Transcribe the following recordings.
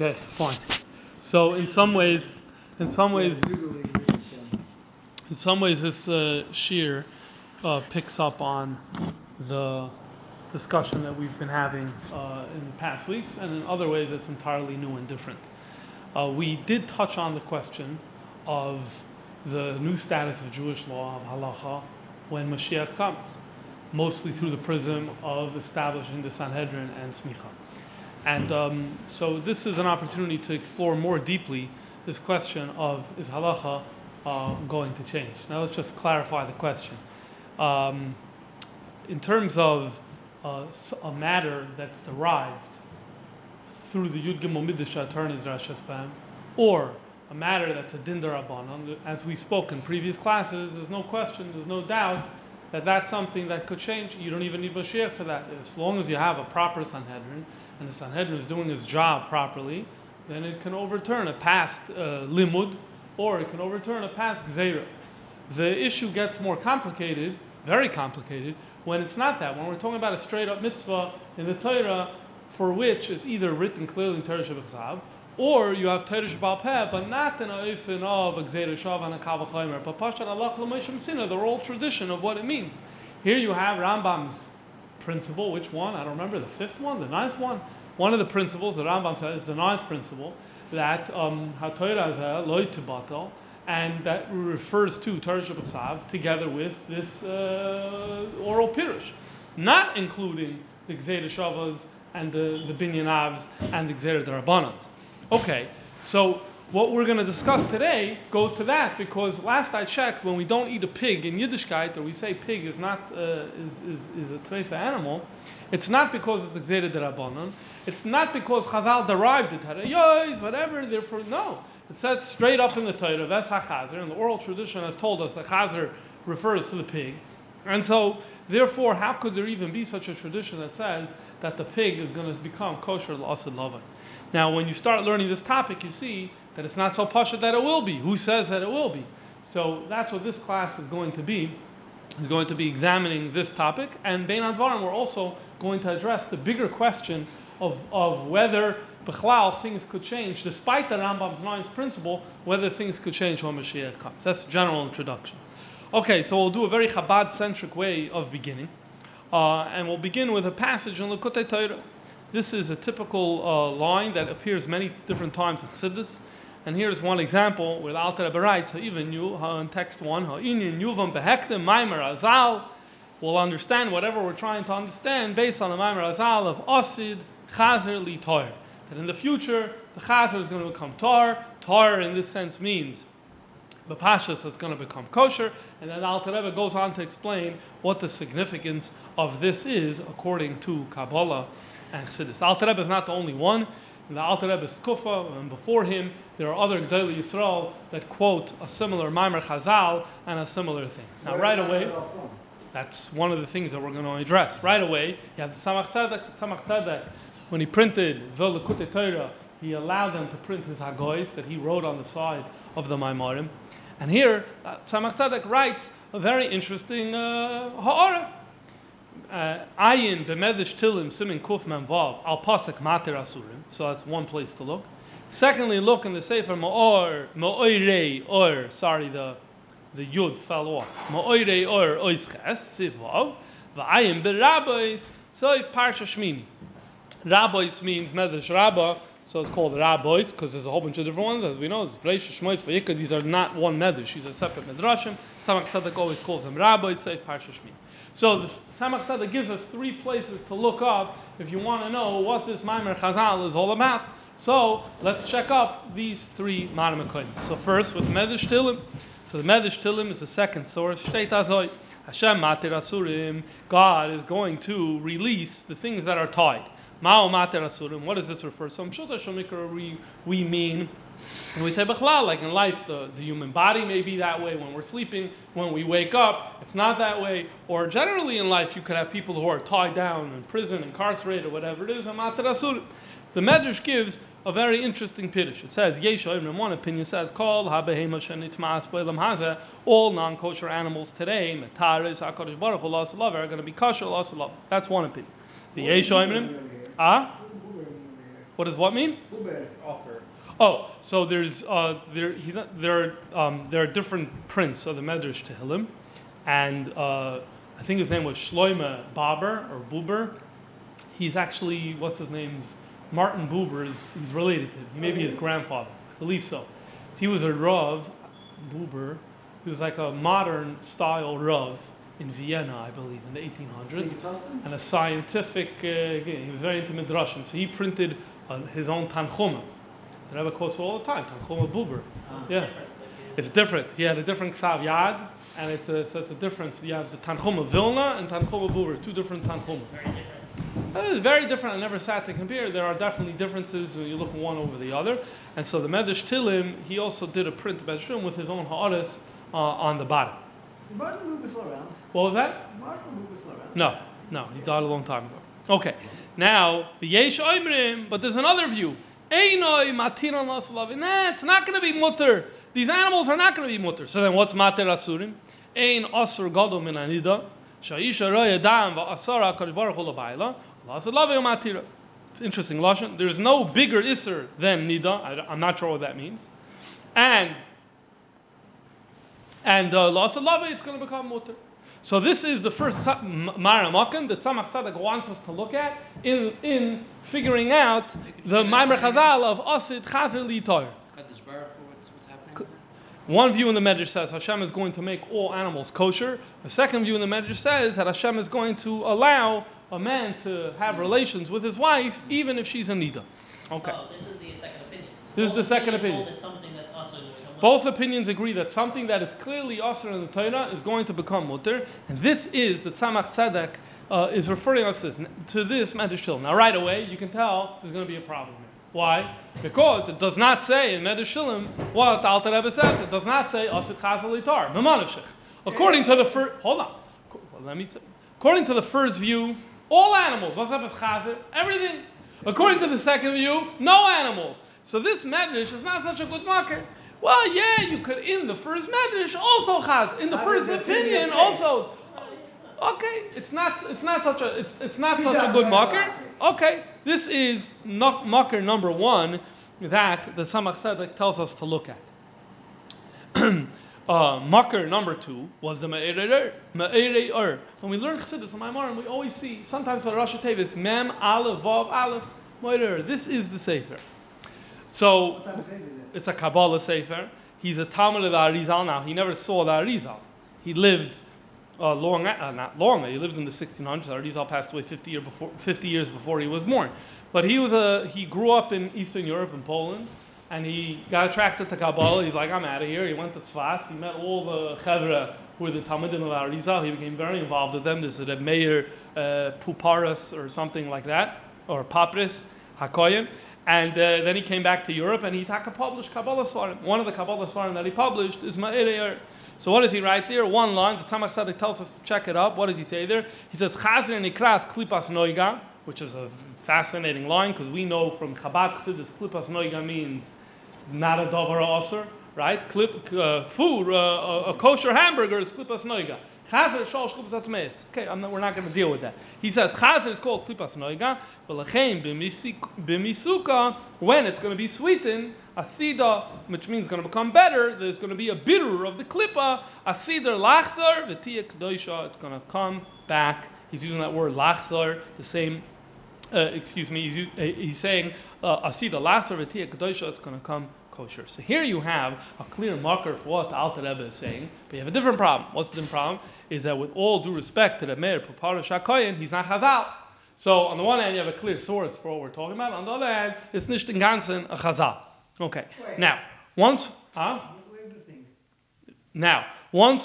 Okay, fine. So in some ways, this shear picks up on the discussion that we've been having in the past weeks, and in other ways it's entirely new and different. We did touch on the question of the new status of Jewish law, of halacha, when Moshiach comes, mostly through the prism of establishing the Sanhedrin and Smicha. And so this is an opportunity to explore more deeply this question of, is halacha going to change? Now let's just clarify the question. In terms of a matter that's derived through the Yud Gimel Midrash attorneys Rashas Bam, or a matter that's a din d'Rabbanan, as we spoke in previous classes, there's no question, there's no doubt that that's something that could change. You don't even need Moshiach for that. As long as you have a proper Sanhedrin, and the Sanhedrin is doing its job properly, then it can overturn a past limud, or it can overturn a past gzeira. The issue gets more complicated, very complicated, when it's not that. When we're talking about a straight-up mitzvah in the Torah, for which is either written clearly in Torah Shebechsav, or you have Torah Shebal Peh, but not in a oifen of a gzeira shav and a kal v'chomer, but pashat Allah l'moshe Messina, the oral tradition of what it means. Here you have Rambam's principle. Which one? I don't remember. The fifth one? The ninth one? One of the principles the Rambam says is the ninth principle, that HaTorah lo tibatel, and that refers to Torah Shebechsav together with this oral pirush, not including the gzeira shavas and the binyan avs and the gzeira d'Rabbanan. Okay, so what we're going to discuss today goes to that, because last I checked, when we don't eat a pig in Yiddishkeit, or we say pig is not is a treifa animal, it's not because it's a gzeira d'Rabbanan. It's not because Chazal derived it, whatever. Therefore, no. It says straight up in the Torah, that's HaChazer, and the oral tradition has told us that Chazer refers to the pig. And so, therefore, how could there even be such a tradition that says that the pig is going to become kosher l'asad lavan? Now, when you start learning this topic, you see that it's not so pashut that it will be. Who says that it will be? So that's what this class is going to be. Is going to be examining this topic, and Bein Advarim we're also going to address the bigger question of whether Bechlal things could change, despite the Rambam's ninth principle, whether things could change when Moshiach comes. That's a general introduction. Okay, so we'll do a very Chabad-centric way of beginning, and we'll begin with a passage in Likutei Torah. This is a typical line that appears many different times in Chassidus, and here's one example where the Alter Rebbe writes, even you, in text 1, Ha'inyan yuvam behektem maimer azal, we'll understand whatever we're trying to understand based on the maimer azal of Osid Chazer li Tor. That in the future, the Chazer is going to become Tor. Tor in this sense means the Pashas is going to become kosher, and then Alter Rebbe goes on to explain what the significance of this is according to Kabbalah and Chassidus. Alter Rebbe is not the only one. In the Alter Rebbe's Kufa, and before him, there are other Gdolei Yisrael that quote a similar Maimer Chazal and a similar thing. Now, right away, that's one of the things that we're going to address. Right away, you have the Tzemach Tzedek. When he printed the Likutei Torah, he allowed them to print his Hagoyis that he wrote on the side of the Maimarim. And here, Tzemach Tzedek writes a very interesting ha'ara. Ayin b'medrash Tilim simin kuf mem vav al pasuk mater asurim. So that's one place to look. Secondly, look in the Sefer Ma'orei Or. Sorry, the Yud fell off. Ma'orei Or oisches sivav v'ayin b'rabbis. So it's Parsha Shmini. Rabbis means medrash Rabbah, so it's called rabbis because there's a whole bunch of different ones. As we know, it's Breishis, Shmois, Vayikra. These are not one medrash; these are separate medrashim. Tzemach Tzedek always calls them rabbis. So it's Parsha Shmini. So the Tzemach Tzedek gives us three places to look up if you want to know what this Maimer Chazal is all about. So let's check up these three Ma'arim HaKoyim. So first with Midrash Tilim. So the Midrash Tilim is the second source. Shteit Azoi Hashem Mater Asurim. God is going to release the things that are tied. Ma'o Mater Asurim. What does this refer to? So Mshulta Shomikra we mean, and we say Bechlal, like in life, the human body may be that way when we're sleeping. When we wake up, it's not that way. Or generally in life, you could have people who are tied down in prison, incarcerated, or whatever it is. Mater Asurim. The Midrash gives a very interesting pirush. It says, Yesha, in one opinion, says, Kol ha-behema shenitma'as b'olam hazeh, all non-kosher animals today, metaris, HaKadosh Baruch Hu, are going to be kosher, That's one opinion. The Yesha, What does what mean? Offer. Oh, so there are different prints of the Midrash Tehillim, and I think his name was Shloime Baber or Buber. He's actually, what's his name? Martin Buber. He's related to him. He may be his grandfather. I believe so. He was a Rav, Buber. He was like a modern style Rav in Vienna, I believe, in the 1800s, and a scientific. He was very into Midrash, so he printed his own Tanchuma. The Rebbe quotes all the time, Tanchuma Buber. Yeah, it's different. He had a different Ksav Yad, and it's a difference. You have the Tanchuma Vilna and Tanchuma Buber, two different Tanchuma. It's very different. I never sat to compare. There are definitely differences when you look one over the other. And so the Midrash Tehillim, he also did a print Midrash with his own ha'aretz on the bottom. Martin Buber still around. What was that? Martin Buber still around. No, he died a long time ago. Okay, now the Yesh Oimrim, but there's another view. Einoi matiron laslavin. Nah, it's not going to be mutter. These animals are not going to be mutter. So then, what's mater asurim? Ein asur gadol min anida. Sha'isha roya dam va'asara kadosh baruch hu labayla. Laslavin matira. It's interesting, lashon. There's no bigger isser than nida. I'm not sure what that means. And laslavin, it's going to become mutter. So this is the first Maramakim that Tzemach Tzedek wants us to look at in figuring out the Maimer Chazal of Asid Chazer Litor. One view in the Midrash says Hashem is going to make all animals kosher. The second view in the Midrash says that Hashem is going to allow a man to have relations with his wife even if she's a nida. Okay. Oh, this is the second opinion. This is the second opinion. Both opinions agree that something that is clearly asur in the Torah is going to become mutter, and this is the Tzemach Tzedek is referring us to this Midrash Tehillim. Now, right away, you can tell there's going to be a problem here. Why? Because it does not say in Midrash Tehillim what the Alter Rebbe says. It does not say asid chazer litar memanavshich. According to the first, according to the first view, all animals asid chazer, everything. According to the second view, no animals. So this Midrash is not such a good marker. Well, yeah, you could in the first Midrash also chaz. In the first opinion also. Okay, it's not such a good marker. Okay, this is marker number one that the Tzemach Tzedek tells us to look at. Marker number two was the Me'erei Ur. When we learn Chassidus in Maimarim, we always see sometimes for Rosh Tevis Mem Aleph Vav Aleph Me'erei Ur. This is the Sefer. So it's a Kabbalah Sefer. He's a Talmud of the Arizal now. He never saw the Arizal. He lived not long. He lived in the 1600s. The Arizal passed away 50 years before he was born. But he grew up in Eastern Europe, in Poland, and he got attracted to Kabbalah. He's like, I'm out of here. He went to Tzfas. He met all the Chevra who were the Talmudim of the Arizal. He became very involved with them. This is a Meir Puparis or something like that, or Papris Hakoyim. And then he came back to Europe, and he published Kabbalah Svarim. One of the Kabbalah Svarim that he published is Me'erei Ur. So what does he write there? One line. The Tzemach Tzedek tells us to check it up. What does he say there? He says, Chazer Nikras Klipas Noiga, which is a fascinating line, because we know from Chabad Chassidus, Klipas Noiga means not a Dover Osir, right? Food, a kosher hamburger is Klipas Noiga. Chazer Shol Klipas Atmeis. Okay, we're not going to deal with that. He says, Chazer is called Klipas Noiga, V'lechein b'misuka, when it's going to be sweetened, asida, which means it's going to become better, there's going to be a bitter of the klippa, asida lachzar, v'tiyah kedosha, it's going to come back. He's using that word lachzar, the same, he's saying, asida lachzar, v'tiyah kedosha, it's going to come kosher. So here you have a clear marker for what the Alter Rebbe is saying, but you have a different problem. What's the different problem? Is that with all due respect to the Meir Pupara Shakoyen, he's not Chazal. So on the one hand, you have a clear source for what we're talking about. On the other hand, it's nicht in ganzen a Chazal. Okay. Now, once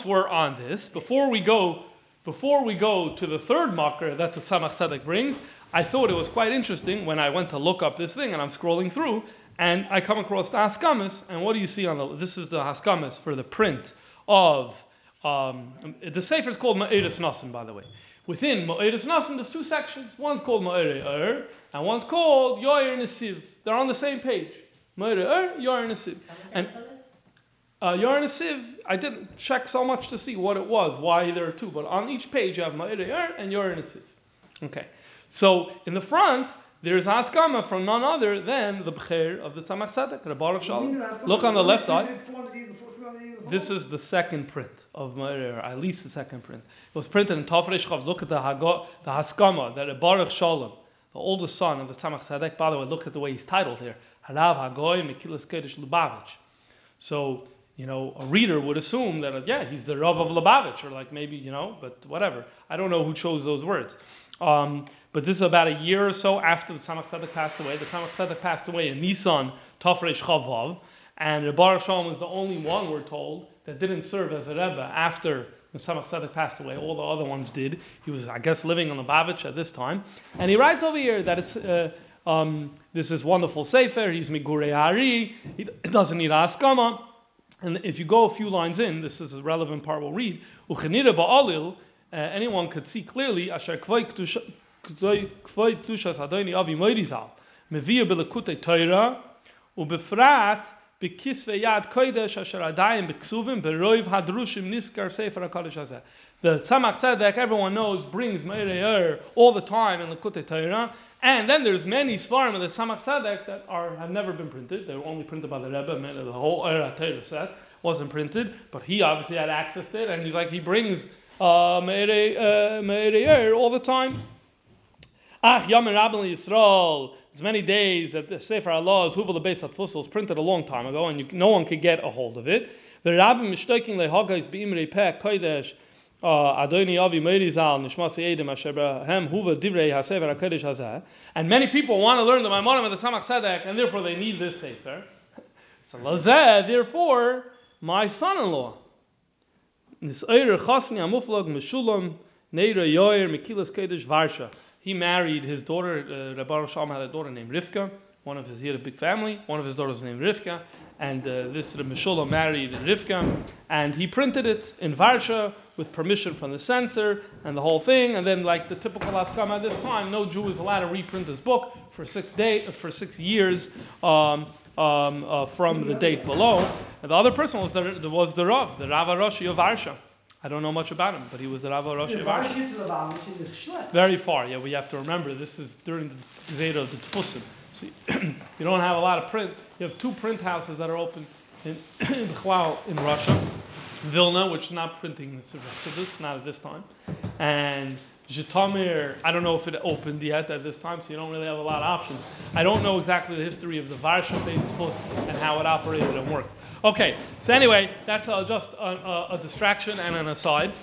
we're on this, before we go to the third marker that the Tzemach Tzedek brings, I thought it was quite interesting when I went to look up this thing, and I'm scrolling through, and I come across the Haskamis, and what do you see on this is the Haskamis for the print of, the Sefer is called Ma'eres Nasan, by the way. Within Ma'eres Nasan, there's two sections. One's called Ma'erei Ur, and one's called Yoyer Nesiv. They're on the same page. Ma'erei Ur, Yoyer Nesiv. And Yoyer Nesiv, I didn't check so much to see what it was, why there are two, but on each page you have Ma'erei Ur and Yoyer Nesiv. Okay. So in the front, there is haskama from none other than the b'cher of the Tzemach Tzedek, the Baruch Shalom. Look on the left side. This is the second print of Ma'ir, at least the second print. It was printed in Tafresh Chav. Look at the haskama that Baruch Shalom, the oldest son of the Tzemach Tzedek. By the way, look at the way he's titled here. Harav Hagoy Mekilas Kodesh Lubavitch. So, a reader would assume that, he's the Rav of Lubavitch, or like maybe, but whatever. I don't know who chose those words. But this is about a year or so after the Tzemach Tzedek passed away. The Tzemach Tzedek passed away in Nisan, Tafresh Chavav, and the Baruch Shalom was the only one, we're told, that didn't serve as a Rebbe after the Tzemach Tzedek passed away. All the other ones did. He was, I guess, living in Lubavitch at this time. And he writes over here that it's this is wonderful sefer. He's Migurei Hari. He doesn't need Askama. And if you go a few lines in, this is a relevant part we'll read. Uchenira ba'alil, anyone could see clearly. Asher kvoi ktushas Adoni Avi Moirizal meviya belekutei Torah ubefrat bekisvei yad kodesh asher adayim beksuvim beroiv hadrushim niskar sefer hakadosh hazeh. The Tzemach Tzedek, everyone knows, brings Meirei all the time in the Lekutei Torah. And then there's many Svarim of the Tzemach Tzedek that have never been printed. They were only printed by the Rebbe. The whole Eira Torah set wasn't printed, but he obviously had access to it, and he brings Meirei all the time. Yom Rabban Yisrael. There's many days that the Sefer Allah is Huvel Beis HaTfusel was printed a long time ago, and no one could get a hold of it. The Rabbim Mishtoking Lehagais Beimrei Peh Kodesh. Adoni Avi Meirizal Nishmas Yedim Asher Hem Huva Divrei HaSefer HaKodesh Hazeh. And many people want to learn the Maimonim of the Tzemach Tzedek, and therefore they need this sefer. So Lazeh, therefore, my son-in-law, Nis'ayr Chasni Amuflog Meshulam Neira Yoyer Mekilas Kodesh Varsha. He married his daughter. Rabbi Baruch Shalom had a daughter named Rivka. He had a big family. One of his daughters was named Rivka, and this Meshulam married Rivka, and he printed it in Varsha with permission from the censor and the whole thing. And then, like the typical Haskama at this time, no Jew is allowed to reprint his book for 6 years from the date below. And the other person was the Rav, the Rav Roshi of Varsha. I don't know much about him, but he was the Rav Roshi of Varsha. Very far. Yeah, we have to remember this is during the Zeta of the Tfusim. So you don't have a lot of print. You have 2 print houses that are open in Russia. Vilna, which is not printing this, not at this time. And Zhitomir, I don't know if it opened yet at this time, so you don't really have a lot of options. I don't know exactly the history of the Varsha-based book and how it operated and worked. Okay, so anyway, that's just a distraction and an aside.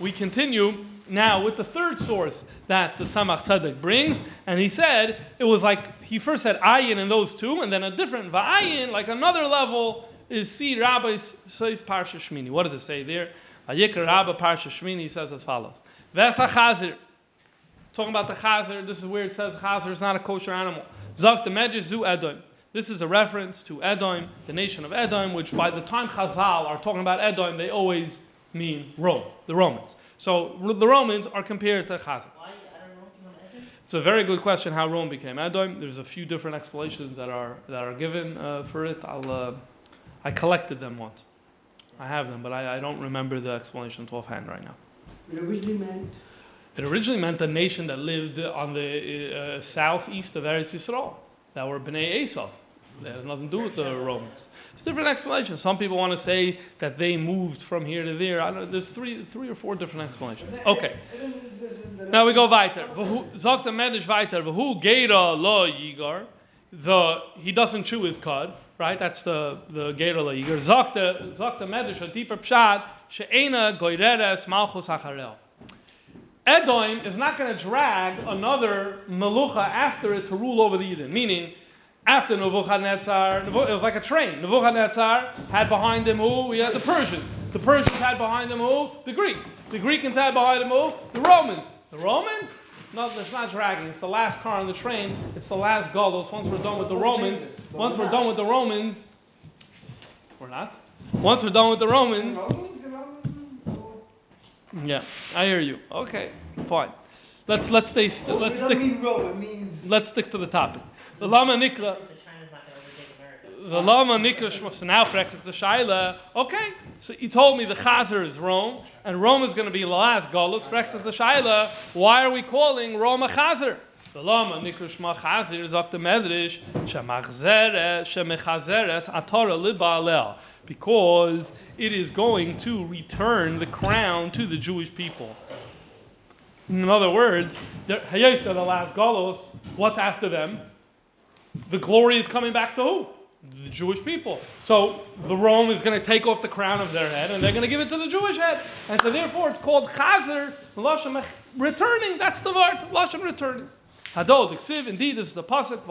We continue now with the third source that the Tzemach Tzedek brings, and he said, it was like, he first said ayin in those 2, and then a different va'ayin, like another level, is see Rabbi says Parsha Shmini. What does it say there? Vayikra Rabbi Parsha Shmini says as follows. V'esa Chazer. Talking about the Chazer, this is where it says Chazer is not a kosher animal. Zok the Medrash Zu Edom. This is a reference to Edom, the nation of Edom, which by the time Chazal are talking about Edom, they always mean Rome, the Romans. So the Romans are compared to Chazer. It's a very good question how Rome became Edom. There's a few different explanations that are given for it. I collected them once. I have them, but I don't remember the explanations offhand right now. It originally meant a nation that lived on the southeast of Eretz Yisrael. That were Bnei Esav. They had nothing to do with the Romans. It's different explanations. Some people want to say that they moved from here to there. I don't know. There's three or four different explanations. Okay. Now we go weiter. Zok the Medrash weiter. V'hu geira lo yigar. He doesn't chew his cud. Right? That's the geira lo yigar. Zok the Medrash, a deeper pshat. She'ena goireres malchus acharel. Edom is not going to drag another melucha after it to rule over the Eden. Meaning, after Nebuchadnezzar, it was like a train. Nebuchadnezzar had behind him who? We had the Persians. The Persians had behind them who? The Greeks. The Greeks had behind them who? The Romans. The Romans? No, it's not dragging. It's the last car on the train. It's the last gallows. Once we're done with the Romans, we're not. Once we're done with the Romans. Yeah, I hear you. Okay, fine. Let's stick to the topic. The Lama Nikra. So now the Shaila. Okay, so he told me the Chazer is Rome, and Rome is going to be the last Galus. The Shaila. Why are we calling Rome a Chazer? Velama nikra shma chazir zok the Midrash shemachazeres atara libaalel, because it is going to return the crown to the Jewish people. In other words, the last Galos, what's after them? The glory is coming back to who? The Jewish people. So the Rome is going to take off the crown of their head and they're going to give it to the Jewish head. And so therefore it's called Chazer, returning. That's the word, Lashon returning. Hadod, indeed, this is the pasuk.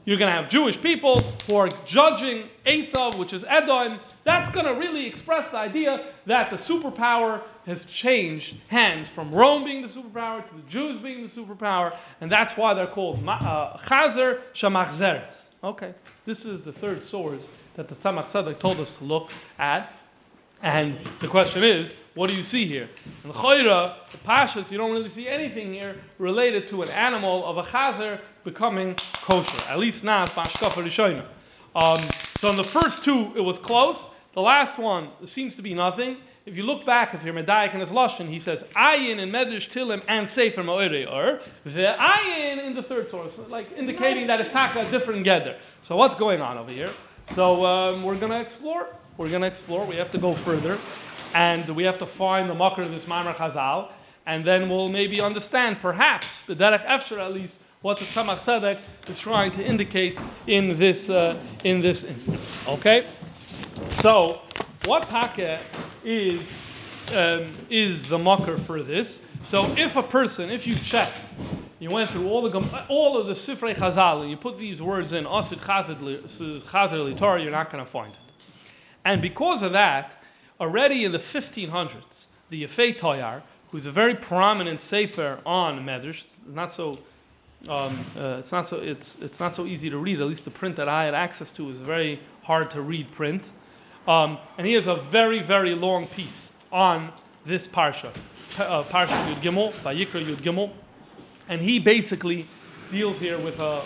You're going to have Jewish people who are judging Esav, which is Edom. That's going to really express the idea that the superpower has changed hands from Rome being the superpower to the Jews being the superpower, and that's why they're called Chazer Shamachzeres. Okay, this is the third source that the Tzemach Tzedek told us to look at, and the question is, what do you see here? In the Choira, the Pashas, you don't really see anything here related to an animal of a Chazer becoming kosher, at least not Bashkafa Rishonim. So in the first two, it was close. The last one, there seems to be nothing. If you look back, if you're Medayik in his Lashon, he says, Ayin in Midrash Tilim and Sefer Ma'orei Or. The Ayin in the third source, like indicating that it's taka a different gather. So what's going on over here? So we're going to explore. We have to go further. And we have to find the makar of this Ma'amar Chazal. And then we'll maybe understand, perhaps, the Derech Efsher at least, what the Tzemach Tzedek is trying to indicate in this instance. Okay? So, what taka is the makar for this? So, if you check, you went through all of the Sifrei Chazal, and you put these words in, Asid Chazer Litor, you're not going to find it. And because of that, already in the 1500s, the Yefei Toyar, who's a very prominent sefer on Midrash, it's not so easy to read. At least the print that I had access to is very hard to read print. And he has a very, very long piece on this parsha, Parsha Yud Gimel, Vayikra Yud Gimel, and he basically deals here with the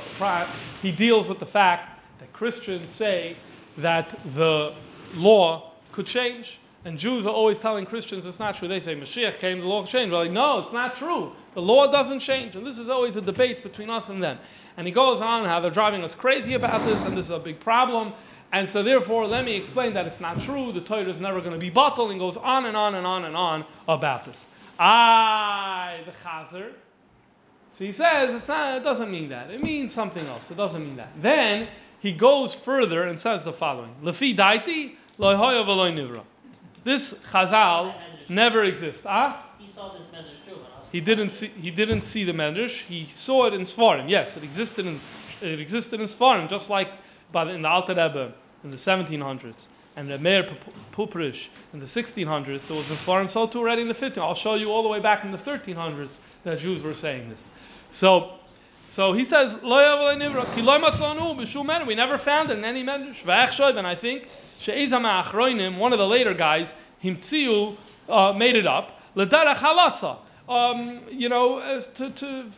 fact that Christians say that the law could change, and Jews are always telling Christians it's not true. They say Moshiach came, the law changed. We're like, no, it's not true. The law doesn't change, and this is always a debate between us and them. And he goes on how they're driving us crazy about this, and this is a big problem. And so therefore, let me explain that it's not true. The Torah is never going to be bottled, and goes on and on and on and on about this. The Chazer. So he says it doesn't mean that. It means something else. It doesn't mean that. Then he goes further and says the following: Lefi daiti lo hoya v'lo nivra. This Chazal never exists. He saw this Midrash too. He didn't see the Midrash. He saw it in Sfarim. Yes, it existed in Sfarim, just like in the Alter Rebbe in the 1700s, and the Meir Puprish in the 1600s. There was in Sfarim, so too already in the 1500s. I'll show you all the way back in the 1300s that Jews were saying this. So he says, we never found it in any Midrash. And I think one of the later guys, Himtziu, made it up.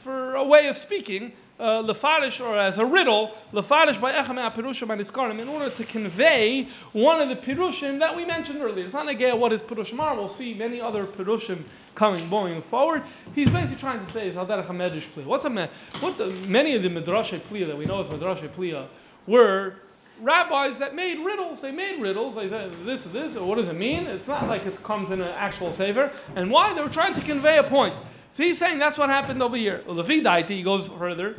For a way of speaking, lefarish, or as a riddle, lefarish by echamei perushim and iskarim, in order to convey one of the perushim that we mentioned earlier. It's not again what is perushim are. We'll see many other perushim going forward. He's basically trying to say is haderech hamedrash pliya. Many of the midrash pliya that we know as midrash pliya were rabbis that made riddles. They made riddles. They said this, or what does it mean? It's not like it comes in an actual sefer. And why? They were trying to convey a point. So he's saying that's what happened over here. He goes further.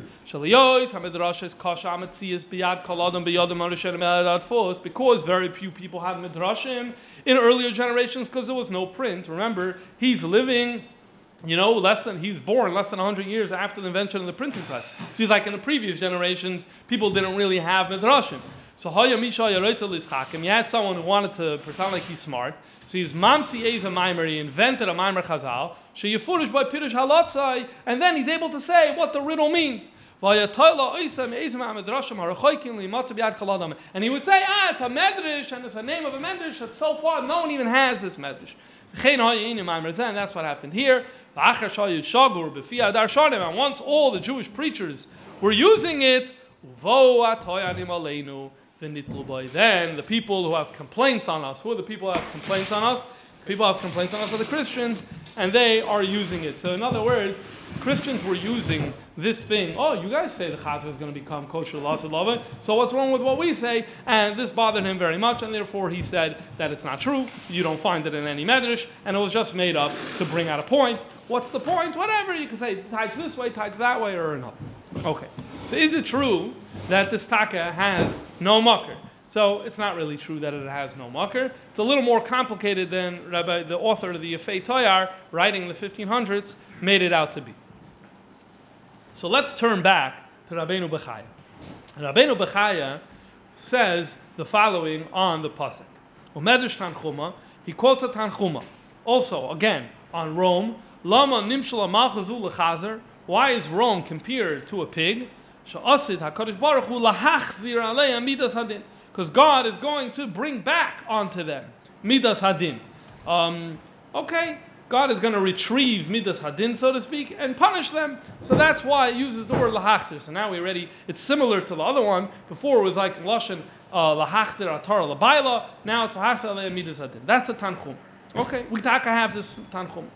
Because very few people had midrashim in earlier generations, because there was no print. Remember, he's living, he's born less than 100 years after the invention of the printing press. So he's like in the previous generations, people didn't really have midrashim. So he had someone who wanted to pretend like he's smart. So he's Mamsi Eza Maimer, he invented a Maimer Chazal, Sheyefurish by Pirush Halatzai, and then he's able to say what the riddle means. And he would say, it's a Midrash, and it's a name of a Midrash, that so far no one even has this Midrash. And that's what happened here. And once all the Jewish preachers were using it, then the people who have complaints on us, who are the people who have complaints on us? People who have complaints on us are the Christians. and they are using it. So in other words, Christians were using this thing. Oh, you guys say the chazer is going to become kosher l'asad lava. So what's wrong with what we say? And this bothered him very much, and therefore he said that it's not true. You don't find it in any Midrash, and it was just made up to bring out a point. What's the point? Whatever, you can say tides this way, tides that way, or another. Okay. So is it true that this taka has no makar? So it's not really true that it has no makar. It's a little more complicated than the author of the Yefei Toyar, writing in the 1500s, made it out to be. So let's turn back to Rabbeinu Bechaya. Rabbeinu Bechaya says the following on the pasuk. Umedrash Tanchuma, he quotes a Tanchuma. Also, again, on Rome, Lama nimshal malchazu lechazer. Why is Rome compared to a pig? She'asid HaKadosh Baruch Hu lahachzir alei midas hadin. Because God is going to bring back onto them midas hadin. Okay, God is going to retrieve midas hadin, so to speak, and punish them. So that's why it uses the word lahachzir. So now it's similar to the other one. Before it was like lashon lahachzir atar labayla. Now it's lahachzir alei midas hadin. That's a tanchum. Okay, we have this tanchum.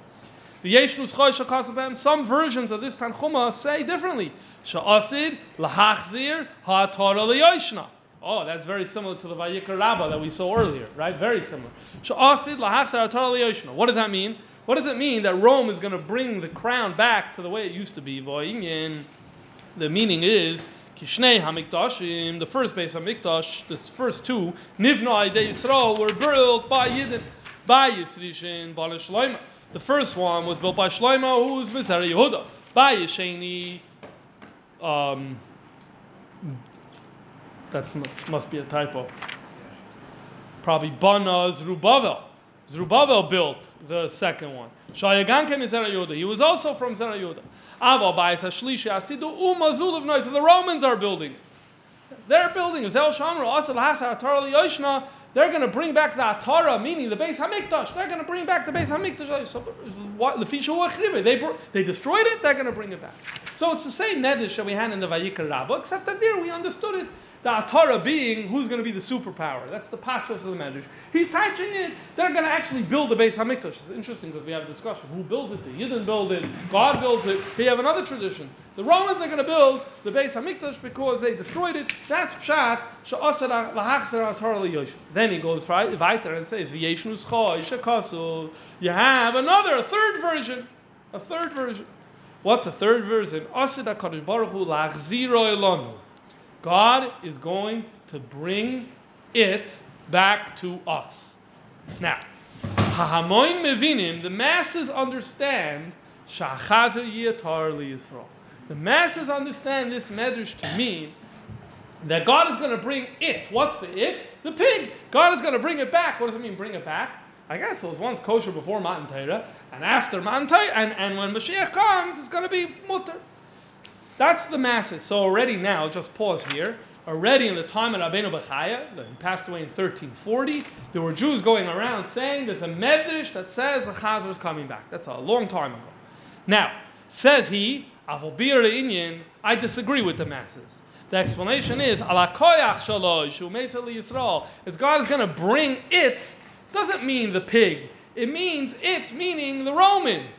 Some versions of this tanchuma say differently. Sha'asid lahachzir ha'torah liyoshna. Oh, that's very similar to the Vayikra Rabbah that we saw earlier, right? Very similar. Sha'asid lahachzir ha'torah liyoshna. What does that mean? What does it mean that Rome is going to bring the crown back to the way it used to be? The meaning is Kishnei Hamikdashim, the first base Hamikdash, the first two, Nivna Idei Yisrael, were built by Yidden, by Yisrishin, by Shloima. The first one was built by Shloima, who was Mizera Yehuda. By Yesheni, that must be a typo. Probably Bana Zerubbabel. Zerubbabel built the second one. Shayaganke Mizera Yehuda. He was also from Zera Yehuda. Ava Bayis Hashlishi Asidu Umazul of Nois. The Romans are building. They're building. Zel Shamra Asal Hasa Atar Yoshna. They're going to bring back the Atara, meaning the Beis Hamikdash. They're going to bring back the Beis Hamikdash. So, they destroyed it. They're going to bring it back. So it's the same Midrash that we had in the Vayikra Rabbah, except that there we understood it. The Atara being who's going to be the superpower. That's the pashas of the Midrash. He's touching it. They're going to actually build the Beis Hamikdash. It's interesting because we have a discussion. Who builds it? The Yidden build it. God builds it. We have another tradition. The Romans are going to build the Beis Hamikdash because they destroyed it. That's pshat. Then he goes weiter and says, you have a third version. A third version. What's a third version? God is going to bring it back to us. Now, the masses understand the masses understand this Midrash to mean that God is going to bring it. What's the it? The pig. God is going to bring it back. What does it mean, bring it back? I guess it was once kosher before Matan Torah, and after Matan Torah, and when Moshiach comes, it's going to be mutter. That's the masses. So already now, just pause here, already in the time of Rabbeinu Bechaya, he passed away in 1340, there were Jews going around saying there's a Midrash that says the Chazer is coming back. That's a long time ago. Now, says he, I disagree with the masses. The explanation is, ala koyach shalosh u'meisel Yisrael. If God is going to bring it, doesn't mean the pig. It means it, meaning the Romans,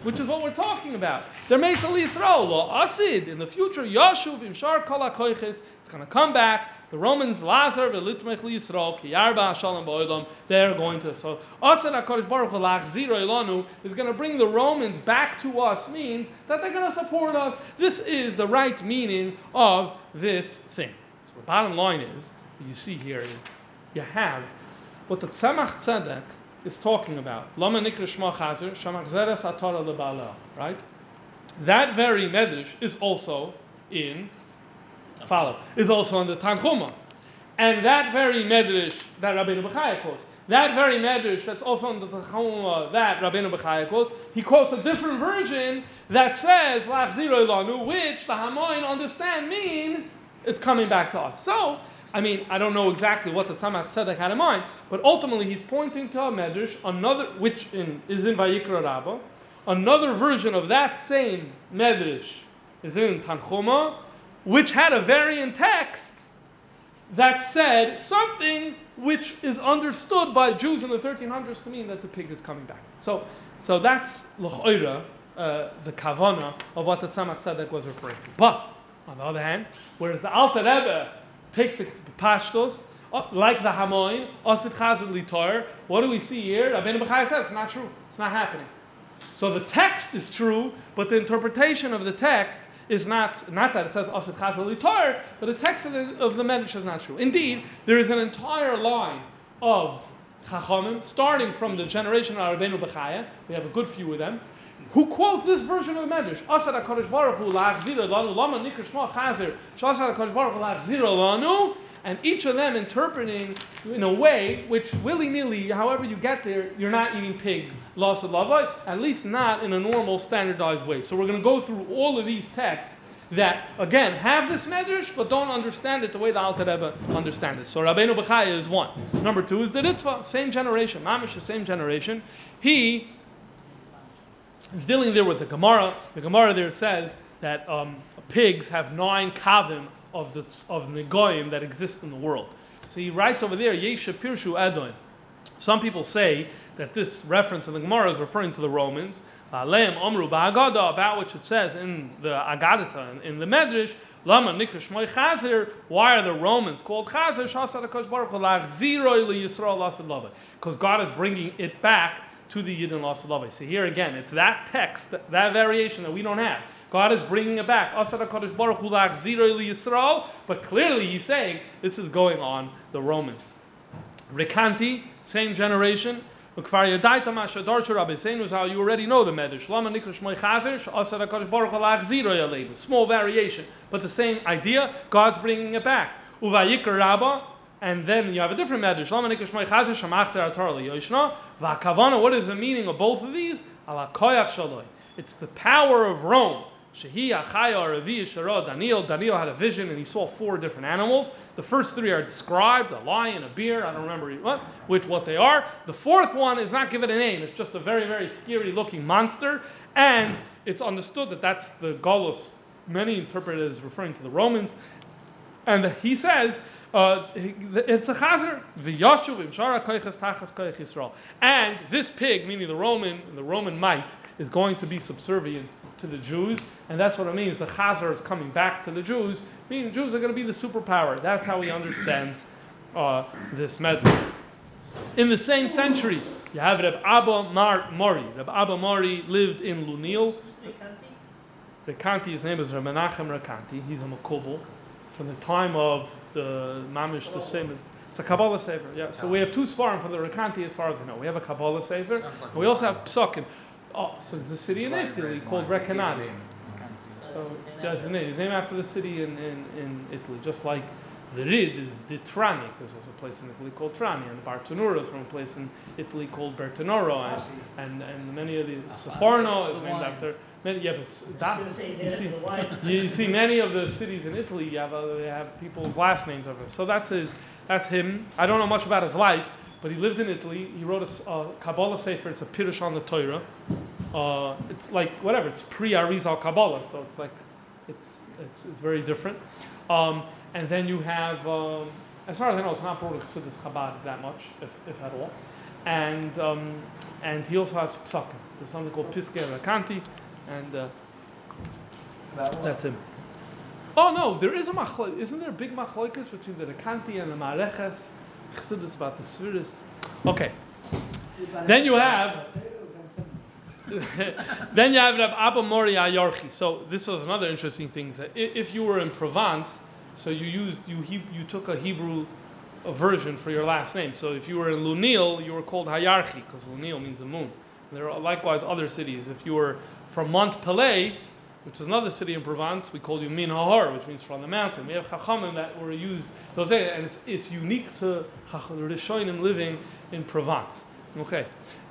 which is what we're talking about. They're meisel Yisrael, lo asid. In the future, Yashuv imshar kol hakoyches. It's going to come back. The Romans, Lazar v'litzmech Yisrael ki yarba shalom ba'olam. They're going to. So, asid HaKadosh Baruch Hu lachziro elanu is going to bring the Romans back to us. Means that they're going to support us. This is the right meaning of this thing. So the bottom line is, you see here, you have what the Tzemach Tzedek is talking about. Lama nikra shma chazer, shamach zeres atara lebala. Right? That very Midrash is also in is also in the Tanchuma. And that very Midrash that Rabbeinu Bechaya quotes, that very Midrash that's also in the Tanchuma that Rabbeinu Bechaya quotes, he quotes a different version that says lachziro ilanu, which the Hamoin understand means it's coming back to us. So, I mean, I don't know exactly what the Tzemach Tzedek had in mind, but ultimately he's pointing to a Midrash, another which is in Vayikra Rabbah, another version of that same Midrash is in Tanchuma, which had a variant text that said something which is understood by Jews in the 1300s to mean that the pig is coming back. So So that's l'choira, the kavana of what the Tzemach Tzedek was referring to. But on the other hand, whereas the Alter Rebbe takes the pashtos, like the Hamoin, osid chazed litor, what do we see here? Rabbeinu Bechaya says it's not true. It's not happening. So the text is true, but the interpretation of the text is not that it says osid chazed litor, but the text of the Midrash is not true. Indeed, there is an entire line of Chachamim, starting from the generation of Rabbeinu Bechaya, we have a good few of them, who quote this version of the Midrash. Asad HaKadosh Baruch Hu la'achzir lanu, lama nikr shmo chazer, sh'asad HaKadosh Baruch Hu la'achzir lanu, and each of them interpreting in a way which willy-nilly, however you get there, you're not eating pig, loss of lavoi, at least not in a normal, standardized way. So we're going to go through all of these texts that, again, have this Midrash, but don't understand it the way the Alter Rebbe understands it. So Rabbeinu Bechaya is one. Number two is the Ritva, same generation, Mamish, the same generation. He is dealing there with the Gemara. The Gemara there says that pigs have 9 kavim of negoyim that exist in the world. So he writes over there, Yesha Pirshu Edoim. Some people say that this reference in the Gemara is referring to the Romans. Leim Omru Ba'agada, about which it says in the Agadata, in the Midrash, Lama Nikra Shmoi Chazer, why are the Romans called Chazer? Shasad HaKadosh Baruch Hu la'achziroi liYisrael lasad lavai. Because God is bringing it back to the Yidden lasad lavai. So here again, it's that text, that variation that we don't have. God is bringing it back. Asad HaKadosh Baruch Hu la'achziroi liYisrael, but clearly he's saying this is going on the Romans. Rekanti, same generation. You already know the Midrash. Small variation, but the same idea. God's bringing it back. And then you have a different Midrash. What is the meaning of both of these? It's the power of Rome. Daniel had a vision and he saw 4 different animals. The first 3 are described, a lion, a bear, I don't remember what they are. The 4th one is not given a name. It's just a very, very scary looking monster. And it's understood that that's the Golus. Many interpret it as referring to the Romans. And he says, it's a chazer. And this pig, meaning the Roman might, is going to be subservient to the Jews, and that's what it means. The Chazer is coming back to the Jews, meaning the Jews are going to be the superpower. That's how he understands this Midrash. In the same century, you have Reb Abba Mori. Reb Abba Mori lived in Lunil. Rekanti, his name is Reb Menachem Rekanti. He's a Makubal from the time of the Mamish, the same. It's a Kabbalah Sefer. Yeah. So we have 2 Sfarim for the Rekanti as far as I know. We have a Kabbalah Sefer, and we also have Psukim. So there's a city in Italy called Recanati. So his name is named after the city in Italy, just like the Rid is the Trani. There's also a place in Italy called Trani, and the Bartonura is from a place in Italy called Bertonoro, and many of the Saforno is named after. You see many of the cities in Italy. They have people's last names of it. So that's him. I don't know much about his life. But he lived in Italy. He wrote a Kabbalah Sefer. It's a Pirush on the Torah. It's like whatever. It's pre-Arizal Kabbalah, so it's like it's very different. And then you have, as far as I know, it's not brought to Chassidus Chabad that much, if at all. And he also has Psukim. There's something called Piskei Rekanti, and that's him. Oh no, there is a machlokes. Isn't there a big machlokes between the Rekanti and the Mareches? Chassidus about the Sfiris. Okay. Then you have Reb Abba Mori Ayarchi. So this was another interesting thing. That if you were in Provence, so you took a Hebrew version for your last name. So if you were in Lunil, you were called Hayarchi because Lunil means the moon. And there are likewise other cities. If you were from Montpellier, which is another city in Provence, we call you Min Hahar, which means from the mountain. We have Chachamim that were used those days, and it's unique to Rishonim living in Provence. Okay,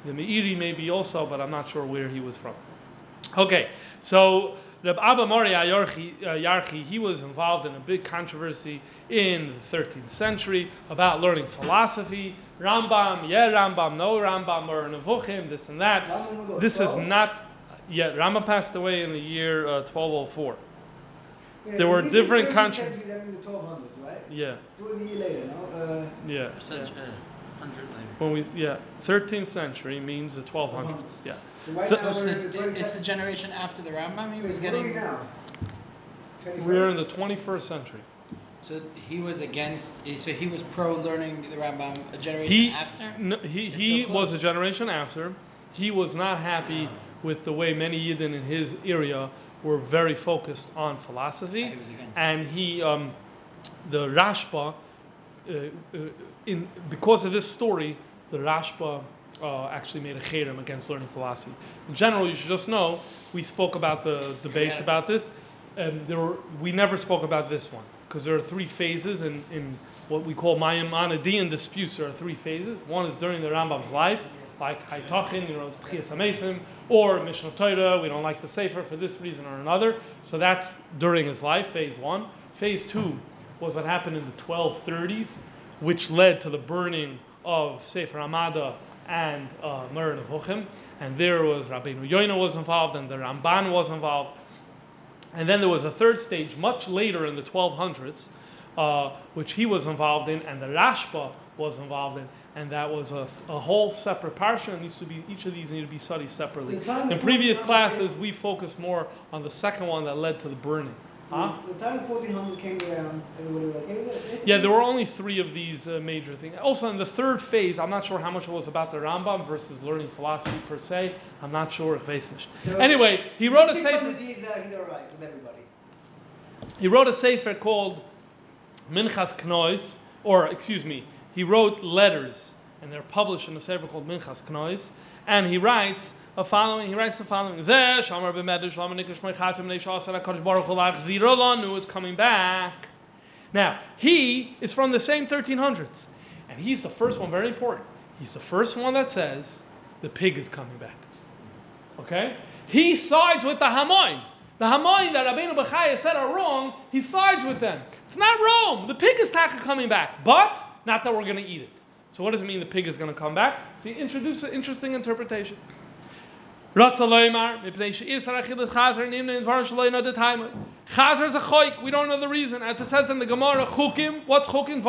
the Meiri maybe also, but I'm not sure where he was from. Okay, so Reb Abba Mori Yarchi, he was involved in a big controversy in the 13th century about learning philosophy. Rambam, no Rambam, or Nevuchim, this and that. This is not. Yeah, Rama passed away in the year 1204. Yeah, there were different countries. Right? Yeah. 20 years later, no? Yeah. 100 later. 13th century means the 1200s. Yeah. So right So- now we're in the It's the generation after the Rambam. He was Where are getting. we now? We're in the 21st century. So he was against. So he was pro learning the Rambam a generation He after. he was a generation after. He was not happy with the way many Yidden in his area were very focused on philosophy, He was against. and he the Rashba because of this story, the Rashba actually made a cherem against learning philosophy. In general, you should just know we spoke about the debates about this. We never spoke about this one because there are three phases in what we call Maimonidean disputes. There are three phases. One is during the Rambam's life, like Haytachin, Tchias HaMesim, or Mishnah Torah. We don't like the Sefer for this reason or another. So that's during his life, phase one. Phase two was what happened in the 1230s, which led to the burning of Sefer Hamada and Murren of Huchim. And there was Rabbeinu Yoina was involved, and the Ramban was involved. And then there was a third stage much later in the 1200s, which he was involved in, and the Rashba was involved in, and that was a whole separate parsha. Each of these need to be studied separately. In previous classes, we focused more on the second one that led to the burning. The time 1400 came around, everybody was like, hey, Yeah, there were only three of these major things. Also, in the third phase, I'm not sure how much it was about the Rambam versus learning philosophy per se. I'm not sure if So anyway, he wrote a he's sefer. he's all right with everybody. He wrote a sefer called Minchas Knois, or excuse me, he wrote letters, and they're published in a sefer called Minchas Knois, and he writes the following. Zeh Shamar b'Medrash Lama Nikash Meichatim Neish Asar HaKadosh Baruch Hu Lachziro Lanu is coming back. Now he is from the same 1300s, and he's the first one. Very important. He's the first one that says the pig is coming back. Okay, he sides with the Hamoin. The Hamoin that Rabbeinu Bechaya said are wrong. He sides with them. It's not wrong. The pig is taka coming back, but not that we're going to eat it. So what does it mean the pig is going to come back? So he introduced an interesting interpretation. Chazer is a choik. We don't know the reason. As it says in the Gemara, chukim. What's chukim?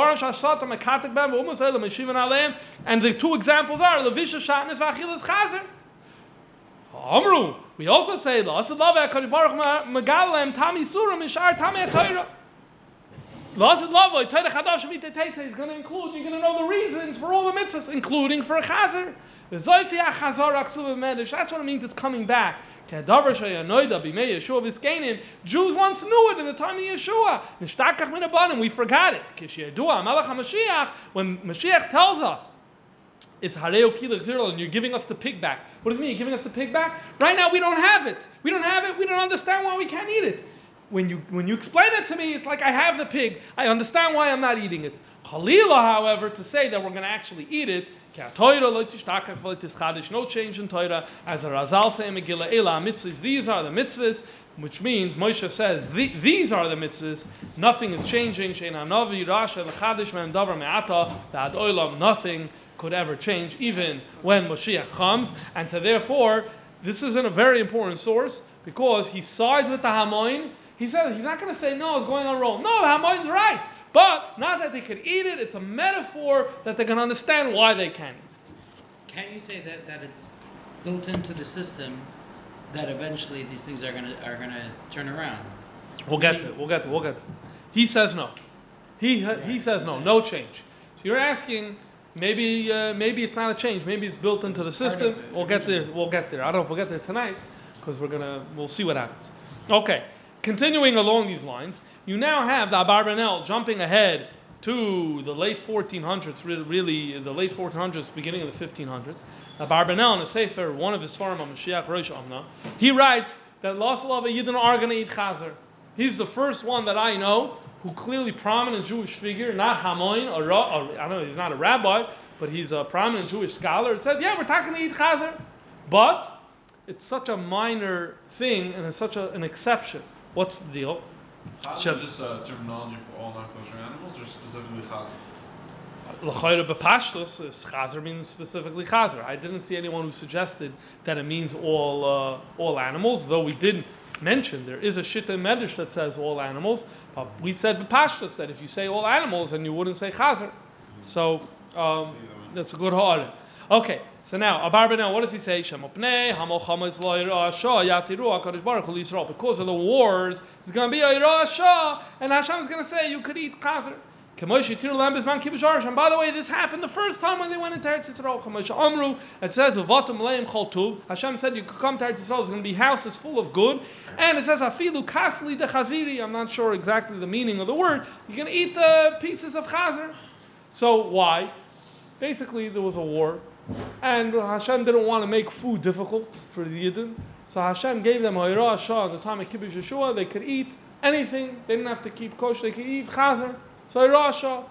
And the two examples are levisha shatnez v'achilas chazer. Amru. We also say la asad lava HaKadosh Baruch megalem tami surah mishar tami Torah. La asad lava Torah chadash v'iteteisa is going to include. You're going to know the reasons for all the mitzvahs, including for a chazer. That's what it means. It's coming back. Jews once knew it in the time of Yeshua. We forgot it. When Moshiach tells us it's hareo kila gzirah and you're giving us the pig back. What does it mean? You're giving us the pig back? Right now we don't have it. We don't understand why we can't eat it. When you explain it to me, it's like I have the pig. I understand why I'm not eating it. Chalila, however, to say that we're going to actually eat it, no change in Torah, as a Razal say in Megillah, Ela mitzvos, these are the mitzvahs, which means Moshe says these are the mitzvahs. Nothing is changing. Nothing could ever change, even when Moshiach comes. And so therefore, this is a very important source because he sides with the Hamoin. He says he's not going to say no, it's going on wrong. No, the Hamoin's right. But not that they could eat it, it's a metaphor that they can understand why they can eat it. Can you say that it's built into the system that eventually these things are gonna turn around? We'll get there. He says no. He says no change. So you're asking maybe it's not a change, maybe it's built into the system. We'll get there. I don't know if we'll get there tonight because we'll see what happens. Okay, continuing along these lines. You now have the Abarbanel jumping ahead to the late 1400s, really the late 1400s, beginning of the 1500s. Abarbanel in the Sefer, one of his Sfarim on Moshiach Rosh Amna, he writes that Los Lava Yidden are going to eat chazer. He's the first one that I know who clearly prominent Jewish figure, not Hamoin, or I don't know, he's not a rabbi, but he's a prominent Jewish scholar. It says, yeah, we're talking to eat chazer, but it's such a minor thing and it's such an exception. What's the deal? Chazer is just terminology for all non-kosher animals, or specifically chazer? L'chayra b'pashtus, chazer means specifically chazer. I didn't see anyone who suggested that it means all animals, though we did mention there is a shitta in Midrash that says all animals. But we said b'pashtus that if you say all animals, then you wouldn't say chazer. So that's a good ha'ara. Okay, So now, Abarbanel, what does he say? Because of the wars, it's going to be Yirah, and Hashem is going to say you could eat chazer. And by the way, this happened the first time when they went into Eretz Yisrael. It says, Hashem said you could come to Eretz Yisrael, there's going to be houses full of good. And it says, Afilu kasli de chaziri. I'm not sure exactly the meaning of the word. You're going to eat the pieces of chazer. So why? Basically, there was a war, and Hashem didn't want to make food difficult for the Yidden. So Hashem gave them Ha'irah Shah in the time of Kibbutz Yeshua. They could eat anything. They didn't have to keep kosher. They could eat chazer. So Ha'irah Shah.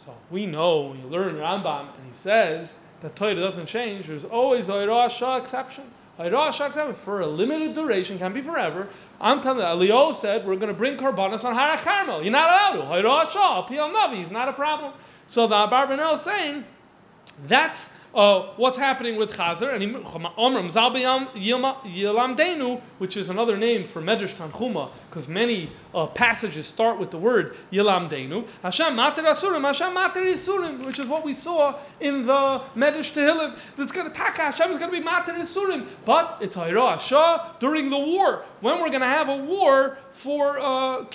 So we know, when you learn Rambam, and he says that Torah doesn't change, there's always a Ha'irah Shah exception. Ha'irah Shah exception for a limited duration, can be forever. I'm telling you, Elio said we're going to bring korbanos on Har HaKarmel. You're not allowed to. Ha'irah Shah, Piyal Navi, is not a problem. So the Abarbanel is saying that's what's happening with Chazer, and Omram Zalbiyam Yilamdenu, which is another name for Midrash Tanchuma, because many passages start with the word Yilamdenu. Hashem Mater Asurim, Hashem Mater Isurim, which is what we saw in the Midrash Tehillim. Hashem is going to be Mater Isurim, but it's Ha'irah Shah during the war, when we're going to have a war for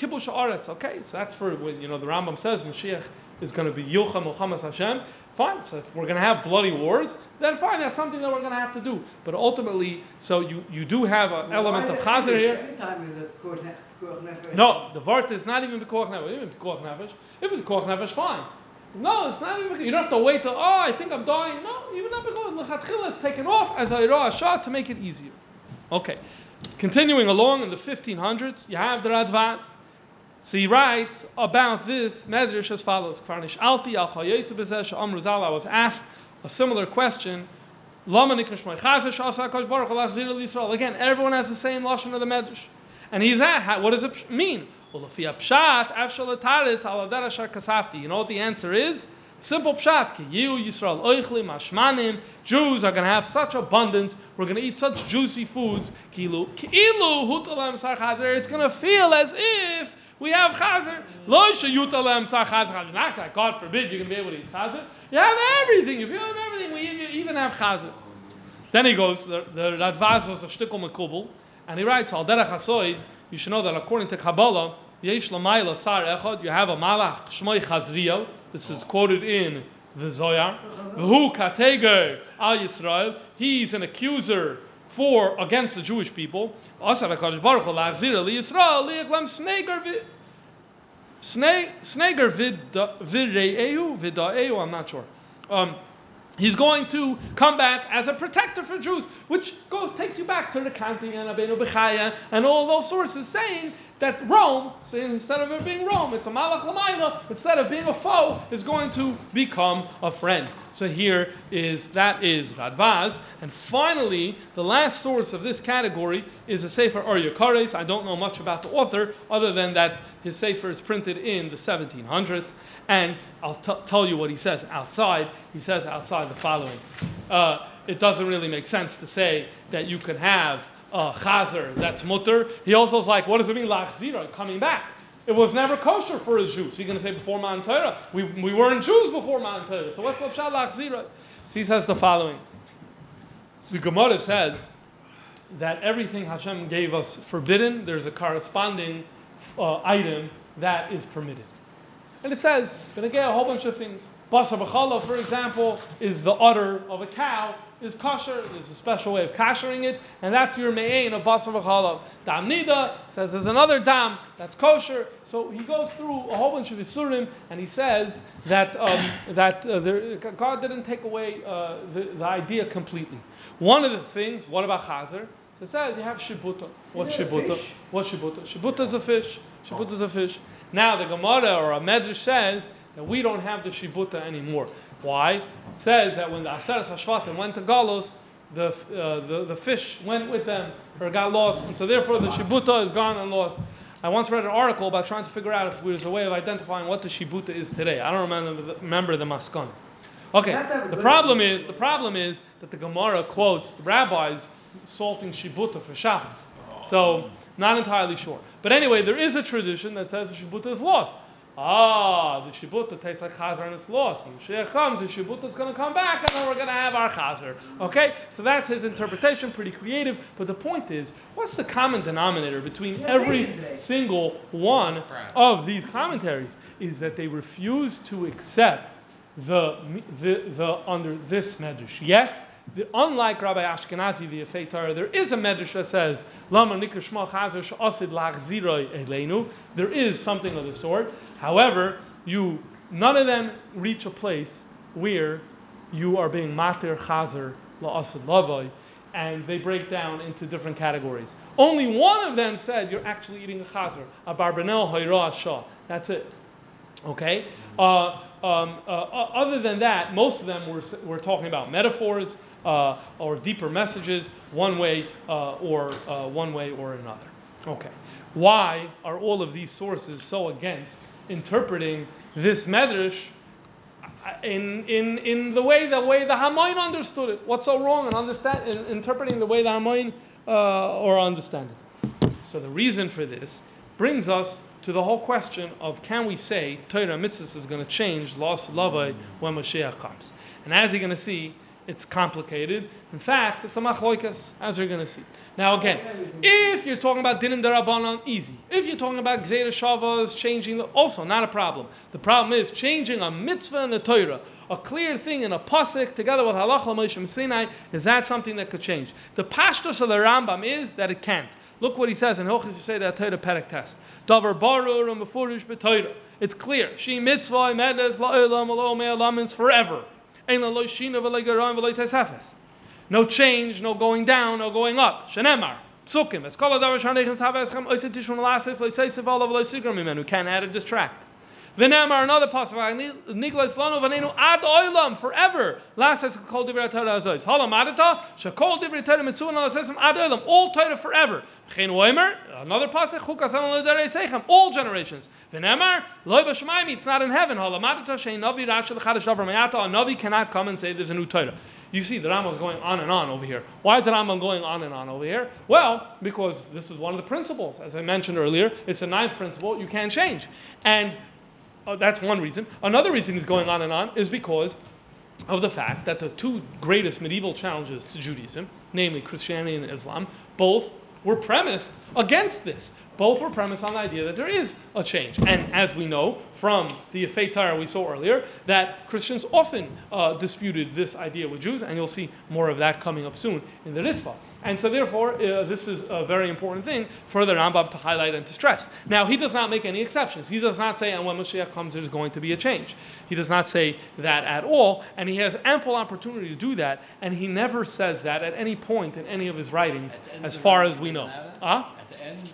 Kibbutz Haaretz. Okay, so that's for when the Rambam says Moshiach is going to be Yilcha Milchamas Hashem. Fine, so if we're going to have bloody wars, then fine, that's something that we're going to have to do. But ultimately, so you do have an element of chazer here. No, the vart is not even b'koach nefesh. Even b'koach nefesh. If it's b'koach nefesh, fine. No, it's not even. You don't have to wait till I think I'm dying. No, even not b'koach. L'chatchila is taken off as a Ha'irah Shah to make it easier. Okay, continuing along in the 1500s, you have the Radvat. So he writes about this Midrash as follows: I was asked a similar question. Again, everyone has the same lashon of the Midrash, and he's asked, what does it mean? You know what the answer is? Simple pshat. Jews are going to have such abundance. We're going to eat such juicy foods. It's going to feel as if we have chazer. God forbid you're going to be able to eat chazer. You have everything. If you have everything, you even have chazer. Then he goes, the Radvaz was a shtickle mekubel, and he writes, Al derech hasoid, you should know that according to Kabbalah, yesh lamayla sar echad, you have a malach shmoi chazriel. This is quoted in the Zohar. V'hu kateger al Yisrael. He's an accuser against the Jewish people. Also, HaKadosh Baruch Hu la'achzir li Yisrael li'echlem sneger vid'ehu, I'm not sure. He's going to come back as a protector for Jews, which takes you back to the Kanti and Abenu Bechaya and all those sources saying that Rome, instead of it being Rome, it's a Malach Lamayla, instead of being a foe, is going to become a friend. So that is Radvaz. And finally, the last source of this category is a Sefer Or Yekares. I don't know much about the author, other than that his Sefer is printed in the 1700s. And I'll tell you what he says outside. He says outside the following. It doesn't really make sense to say that you can have chazer that's mutter. He also is like, what does it mean, lachzira, coming back? It was never kosher for a Jew. So you're going to say before Matan Torah. We weren't Jews before Matan Torah. So what's l'pshat lachzira? So he says the following. The Gemara says that everything Hashem gave us forbidden, there's a corresponding item that is permitted. And it says, going to get a whole bunch of things. Basar b'chala, for example, is the udder of a cow, is kosher. There's a special way of koshering it, and that's your me'ain of basar b'chala. Dam nida says there's another dam that's kosher. So he goes through a whole bunch of isurim, and he says that God didn't take away the idea completely. One of the things, what about chazer? It says you have shibuta. What's shibuta? What's shibuta? Shibuta is a fish. Shibuta is a fish. Now the Gemara or a Midrash says that we don't have the shibuta anymore. Why? It says that when the Aseres HaShvatim went to Galus, the fish went with them or got lost, and so therefore the shibuta is gone and lost. I once read an article about trying to figure out if there's a way of identifying what the shibuta is today. I don't remember the maskon. Okay, the problem is that the Gemara quotes the rabbis salting shibuta for Shabbos. So not entirely sure. But anyway, there is a tradition that says the shibuta is lost. the shibuta tastes like chazer and it's lost. When Mashiach comes, the shibuta is going to come back, and then we're going to have our chazer. Okay, so that's his interpretation, pretty creative. But the point is, what's the common denominator between every single one of these commentaries? Is that they refuse to accept the under this medrash. Yes, unlike Rabbi Ashkenazi, the Yefei Torah, there is a medrash that says Lama Nikra Shma Chazer She'asid Lachziroi Eleinu. There is something of the sort. However, none of them reach a place where you are being matir chazer la'asid lavoi, and they break down into different categories. Only one of them said you're actually eating a chazer, a barbanel hayra shah. That's it. Okay. Other than that, most of them were talking about metaphors or deeper messages, one way or another. Okay. Why are all of these sources so against interpreting this medrash in the way the Hamoin understood it? What's so wrong in interpreting the way the Hamoin or understanding? So the reason for this brings us to the whole question of, can we say Torah mitzvos is going to change Los Lavai when Moshiach comes? And as you're going to see, it's complicated. In fact, it's a machloikas, as you're going to see. Now again, if you're talking about dinim derabanan, easy. If you're talking about gzeira shavas, changing, also not a problem. The problem is changing a mitzvah in the Torah, a clear thing in a pasuk together with halacha Moshe Sinai. Is that something that could change? The pashtus of the Rambam is that it can't. Look what he says in Hilchos Yesod Torah Perek Tes. Davar barur and mefurish b'Torah. It's clear. She mitzvah medes la'olam lo me'olam is forever. Ein lo shina v'lo garam v'lo tesafes. No change, no going down, no going up. Shenemar, psukim. Es kol adavar shaneichim taveschem oiset tishun lasis lo yisaysev olav lo yisigram imenu. Can't add or distract. V'nemar, another pasuk. Nigla islanu v'neinu ad oilam, forever. Lasis kol divrei Torah azois. Hala madata shekol divrei Torah mitzuan al asesem ad oilam. All Torah forever. Another pasuk, all generations. V'nemar, loy b'shemaim, it's not in heaven. A Navi cannot come and say there's a new Torah. You see, the Rambam is going on and on over here. Why is the Rambam going on and on over here? Well, because this is one of the principles. As I mentioned earlier, it's a ninth principle you can't change. And that's one reason. Another reason he's going on and on is because of the fact that the two greatest medieval challenges to Judaism, namely Christianity and Islam, both were premised against this. Both were premised on the idea that there is a change. And as we know from the Yefei Torah we saw earlier, that Christians often disputed this idea with Jews, and you'll see more of that coming up soon in the Ritva. And so therefore, this is a very important thing for the Rambam to highlight and to stress. Now, he does not make any exceptions. He does not say, and when Moshiach comes, there's going to be a change. He does not say that at all, and he has ample opportunity to do that, and he never says that at any point in any of his writings, as far as we know. At the end,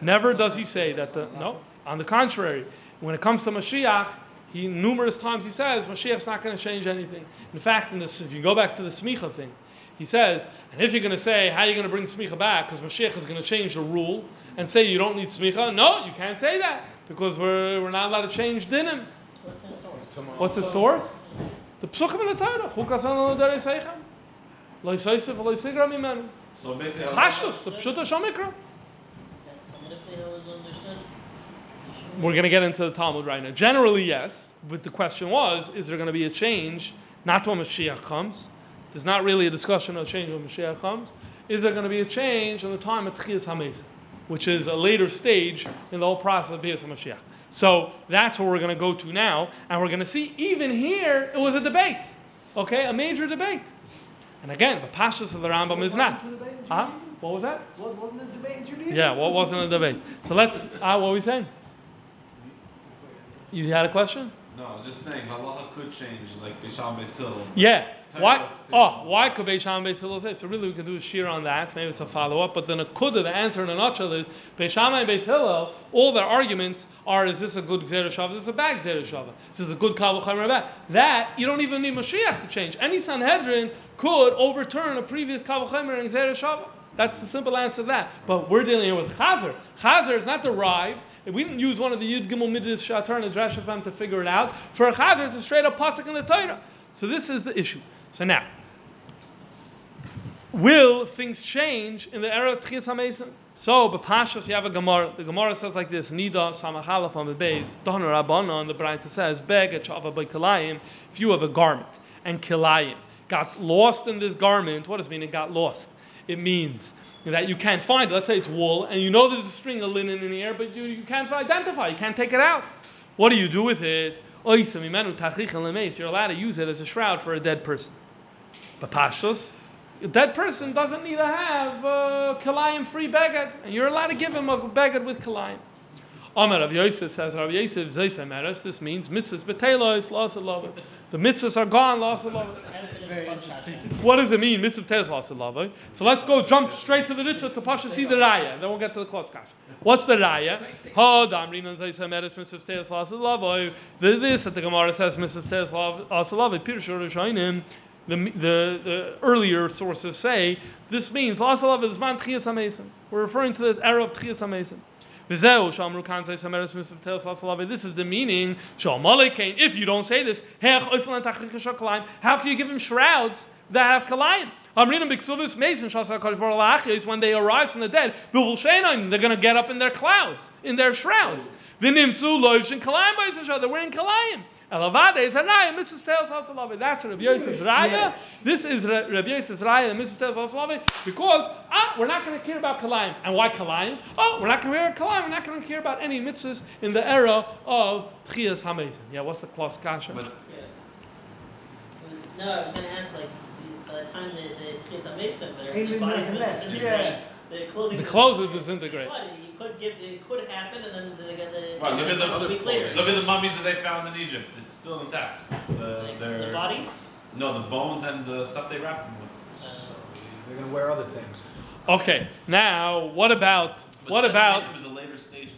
never does he say that. No, on the contrary, when it comes to Moshiach, numerous times he says Moshiach's not going to change anything. In fact, if you go back to the smicha thing, he says, and if you're going to say how are you going to bring smicha back, because Moshiach is going to change the rule and say you don't need smicha, no, you can't say that because we're not allowed to change dinim. What's the source? The psukim in the Torah. So basically, the pshuta shomikra. We're going to get into the Talmud right now. Generally, yes, but the question was, is there going to be a change, not when Mashiach comes? There's not really a discussion of change when Mashiach comes. Is there going to be a change in the time of Tchias HaMesim, which is a later stage in the whole process of Bias HaMashiach? So that's where we're going to go to now, and we're going to see, even here, it was a debate. Okay, a major debate. And again, the pashtus of the Rambam is not. What was that? What wasn't a debate in Judaism? Yeah, what wasn't a debate? So let's, what were we saying? You had a question? No, I was just saying, halacha could change, like Beisham Beis Hillel. Yeah. Why could Beisham Beis Hillel say? So really we can do a shir on that, maybe it's a follow-up, but then the answer in a nutshell is, Beisham and Beis Hillel, all their arguments are, is this a good Gzeira Shava, is this a bad Gzeira Shava? Is this a good Kal V'Chomer or bad? That, you don't even need Moshiach to change. Any Sanhedrin could overturn a previous Kal V'Chomer and Gzeira Shava. That's the simple answer to that. But we're dealing here with Chazer. Chazer is not derived. We didn't use one of the Yud Gimel Midrash Shatar and Midrash to figure it out. For a Chazer, it's a straight up pasuk in the Torah. So this is the issue. So now, will things change in the era of Tchias HaMesim? So, B'Pashas, you have a Gemara. The Gemara says like this: Nida Samachalaf on the base. Don Rabbana, and the Brayta says, Beg Chava by Kilayim. If you have a garment and Kilayim got lost in this garment, what does it mean? It got lost. It means that you can't find it. Let's say it's wool, and you know there's a string of linen in the air, but you can't identify. You can't take it out. What do you do with it? You're allowed to use it as a shroud for a dead person. B'Pashas, a dead person doesn't need to have Kilayim free beged, and you're allowed to give him a beged with Kilayim. Amar Rav Yosef says, Rav Yosef Zaysemeres, this means mitzvos betelos loss of love. The mitzvos are gone, loss of love. What does it mean, mitzvos betelos loss of love? So let's jump straight to the mitzvah to Pasha see the raya, and then we'll get to the close kash. What's the raya? Mitzvos betelos loss of love. This that the Gemara says mitzvos betelos loss of love. The earlier sources say this means loss of love is man tchias hamesim. We're referring to this era of tchias hamesim. This is the meaning. If you don't say this, how can you give him shrouds that have kalayim? When they arise from the dead, they're going to get up in their clouds, in their shrouds. They're wearing kalayim. Elavade is a raya, Mrs. Tails Hasalave. That's Rabbi Yosef's raya. This is Rabbi Yosef's raya, Mrs. Tails Hasalave, because we're not going to care about Kalayim. And why Kalayim? We're not going to care about Kalayim. We're not going to care about any mitzvahs in the era of Tchias Hamezin. Yeah, what's the Klos Kasha? No, I was going to ask, like, by the time the Tchias Hamezin, their bodies would disintegrate. The clothes would disintegrate. It could happen, and then they get the. Right, look at the mummies that they found in Egypt. It's still intact. The bodies? No, the bones and the stuff they wrapped them with. They're going to wear other things. Okay, now what about? The later stage.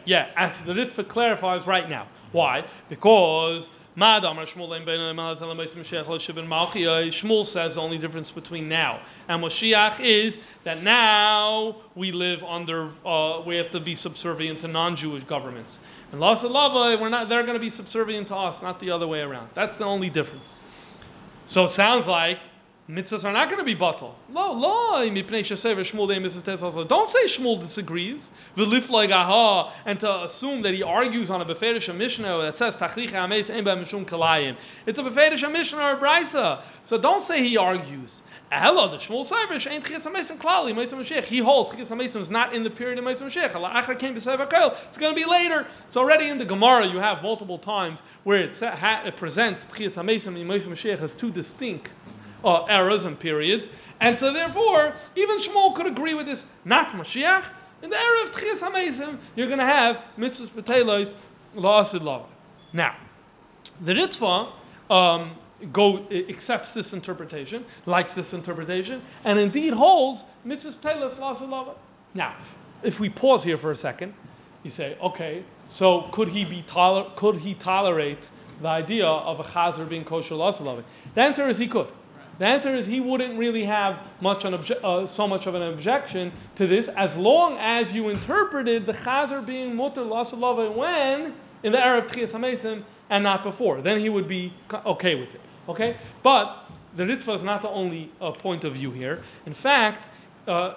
Yeah. As the Ritva clarifies right now. Why? Because Shmuel says the only difference between now and Moshiach is that now we live under, we have to be subservient to non-Jewish governments. And Las Lava, they're going to be subservient to us, not the other way around. That's the only difference. So it sounds like mitzvahs are not going to be batal. Don't say Shmuel disagrees. And to assume that he argues on a beferish mishnah that says tachlich hameis ein b'hem mishum kalayim. It's a beferish mishnah or a brisa. So don't say he argues. Hello, the Shmuel Sayrish ain't tchias hameis klali Moshiach. He holds tchias hameis is not in the period of Moshiach. Allah came to say it's going to be later. So already in the Gemara you have multiple times where it presents tchias hameis and Moshiach as two distinct eras and periods, and so therefore even Shmuel could agree with this. Not Moshiach. In the era of Tchias HaMeisim, you're going to have mitzvos betelos la'asid lava. Now, the Ritva accepts this interpretation, likes this interpretation, and indeed holds mitzvos betelos la'asid lava. Now, if we pause here for a second, you say, okay, so could he tolerate the idea of a chazer being kosher la'asid lava? The answer is he could. The answer is he wouldn't really have so much of an objection to this, as long as you interpreted the chazer being mutter l'aseh lava when in the era of Tchias HaMeisim and not before. Then he would be okay with it. Okay, but the Ritva is not the only point of view here. In fact,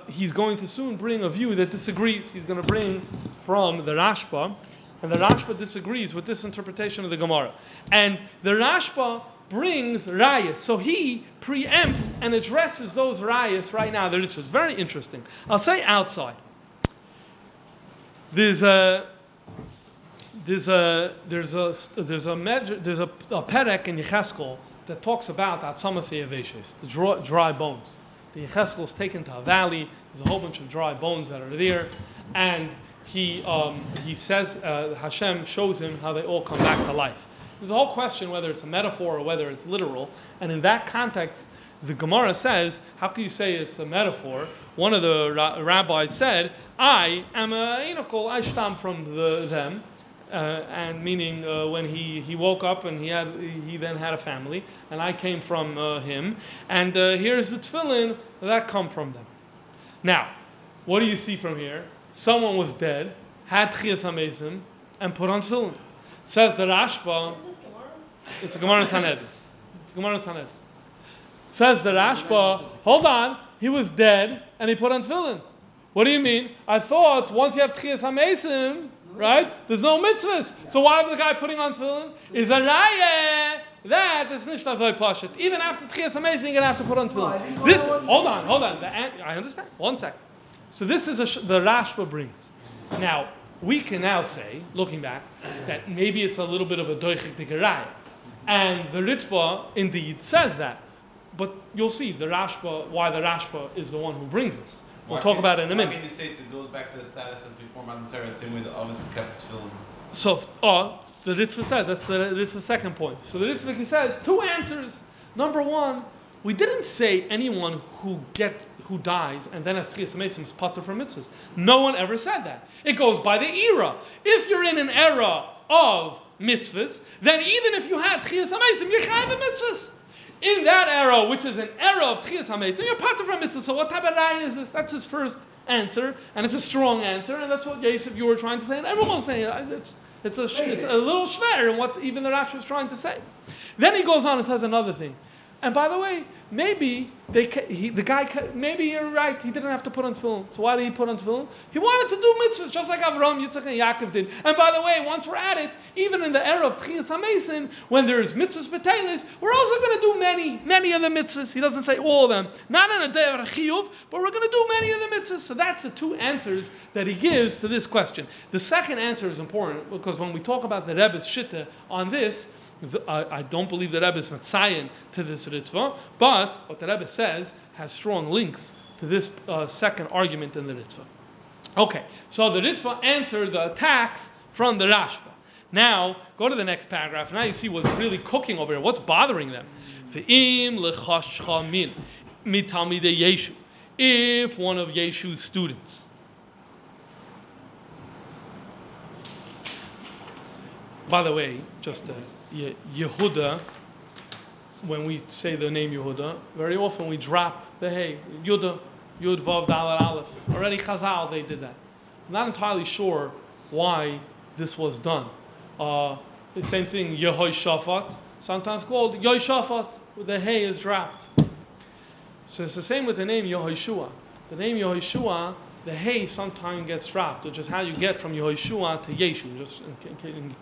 he's going to soon bring a view that disagrees. He's going to bring from the Rashba, and the Rashba disagrees with this interpretation of the Gemara. And the Rashba brings rayas, so he preempts and addresses those rayas right now. This is very interesting. I'll say outside. There's a perek in Yecheskel that talks about Atzamasi Aveshes, the dry bones. The Yecheskel is taken to a valley. There's a whole bunch of dry bones that are there, and he says Hashem shows him how they all come back to life. There's a whole question whether it's a metaphor or whether it's literal. And in that context, the Gemara says, how can you say it's a metaphor? One of the rabbis said, I am a Einokol, I stam from them. And meaning when he woke up and he then had a family, and I came from him. And here's the tefillin that come from them. Now, what do you see from here? Someone was dead, had Tchias HaMeisim, and put on tefillin. Says the Rashba, it's a Gemara in Sanhedrin. Says the Rashba, hold on, he was dead and he put on tefillin. What do you mean? I thought once you have Tchias HaMesim, right, there's no mitzvahs. So why was the guy putting on tefillin? Is a raya that is nicht avay pashut. Even after Tchias HaMesim, you're going to have to put on tefillin. This, hold on. I understand. 1 second. So this is the Rashba brings. Now, we can now say, looking back, that maybe it's a little bit of a doichik digeraya. And the Ritva indeed says that. But you'll see why the Rashba is the one who brings this. We'll talk about it in a minute. Why can you say it goes back to the status of before Matan Torah, the same way the oven is kept film? So, the Ritva says, that's the second point. So the Ritva says, 2 answers. Number 1, we didn't say anyone who dies and then has Tchias HaMesim is patur from mitzvahs. No one ever said that. It goes by the era. If you're in an era of mitzvahs, then even if you have Tchias HaMesim, you're chayav mitzvahs. In that era, which is an era of Tchias HaMesim, you're patur from mitzvahs. So what type of raya is this? That's his first answer, and it's a strong answer, and that's what Yosef, you were trying to say, and everyone's saying it's a little schwer in what even the Rashi was trying to say. Then he goes on and says another thing. And by the way, maybe maybe you're right, he didn't have to put on tefillin. So why did he put on tefillin? He wanted to do mitzvahs, just like Avraham, Yitzchak, and Yaakov did. And by the way, once we're at it, even in the era of Tchias HaMesim, when there's mitzvahs b'teilis, we're also going to do many of the mitzvahs. He doesn't say all of them. Not on a day of chiyuv, but we're going to do many of the mitzvahs. So that's the 2 answers that he gives to this question. The second answer is important, because when we talk about the Rebbe's shitta on this, I don't believe the Rebbe is Matzayin to this Ritva, but what the Rebbe says has strong links to this second argument in the Ritva. Okay, so the Ritva answered the attacks from the Rashba. Now, go to the next paragraph. Now you see what's really cooking over here. What's bothering them? Ve'im lechashcha min mitalmidei Yeshu. If one of Yeshu's students. By the way, just Yehuda, when we say the name Yehuda, very often we drop the hey, Yudah, Yud Vav Dalet Aleph. Already Chazal, they did that. I'm not entirely sure why this was done. The same thing, Yehoy Shafat, sometimes called Yoy Shafat, the hey is dropped. So it's the same with the name Yehoshua. The name Yehoshua, the hey sometimes gets dropped, which is how you get from Yehoshua to Yeshu, just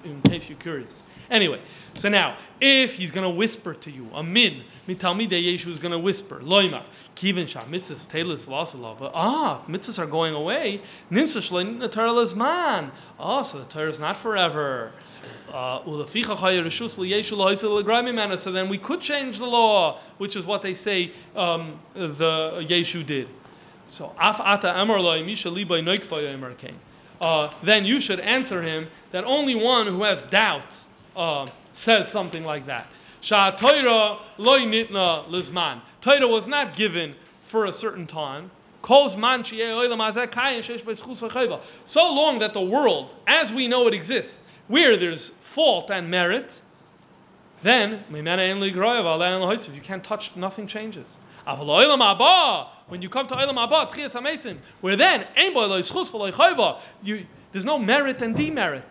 in case you're curious. Anyway, so now, if he's going to whisper to you, a min, mitalmidei Yeshu is going to whisper, loimar, kivin shah, mitzvahs, telis, lasalava, mitzvahs are going away, nimsa shlein the Torah lezman, so the Torah is not forever. So then we could change the law, which is what they say the Yeshu did. So then you should answer him that only one who has doubts says something like that. Torah was not given for a certain time. So long that the world, as we know it exists, where there's fault and merit, then if you can't touch, nothing changes. When you come to Olam Haba, Tchias HaMesim, where then there's no merit and demerit.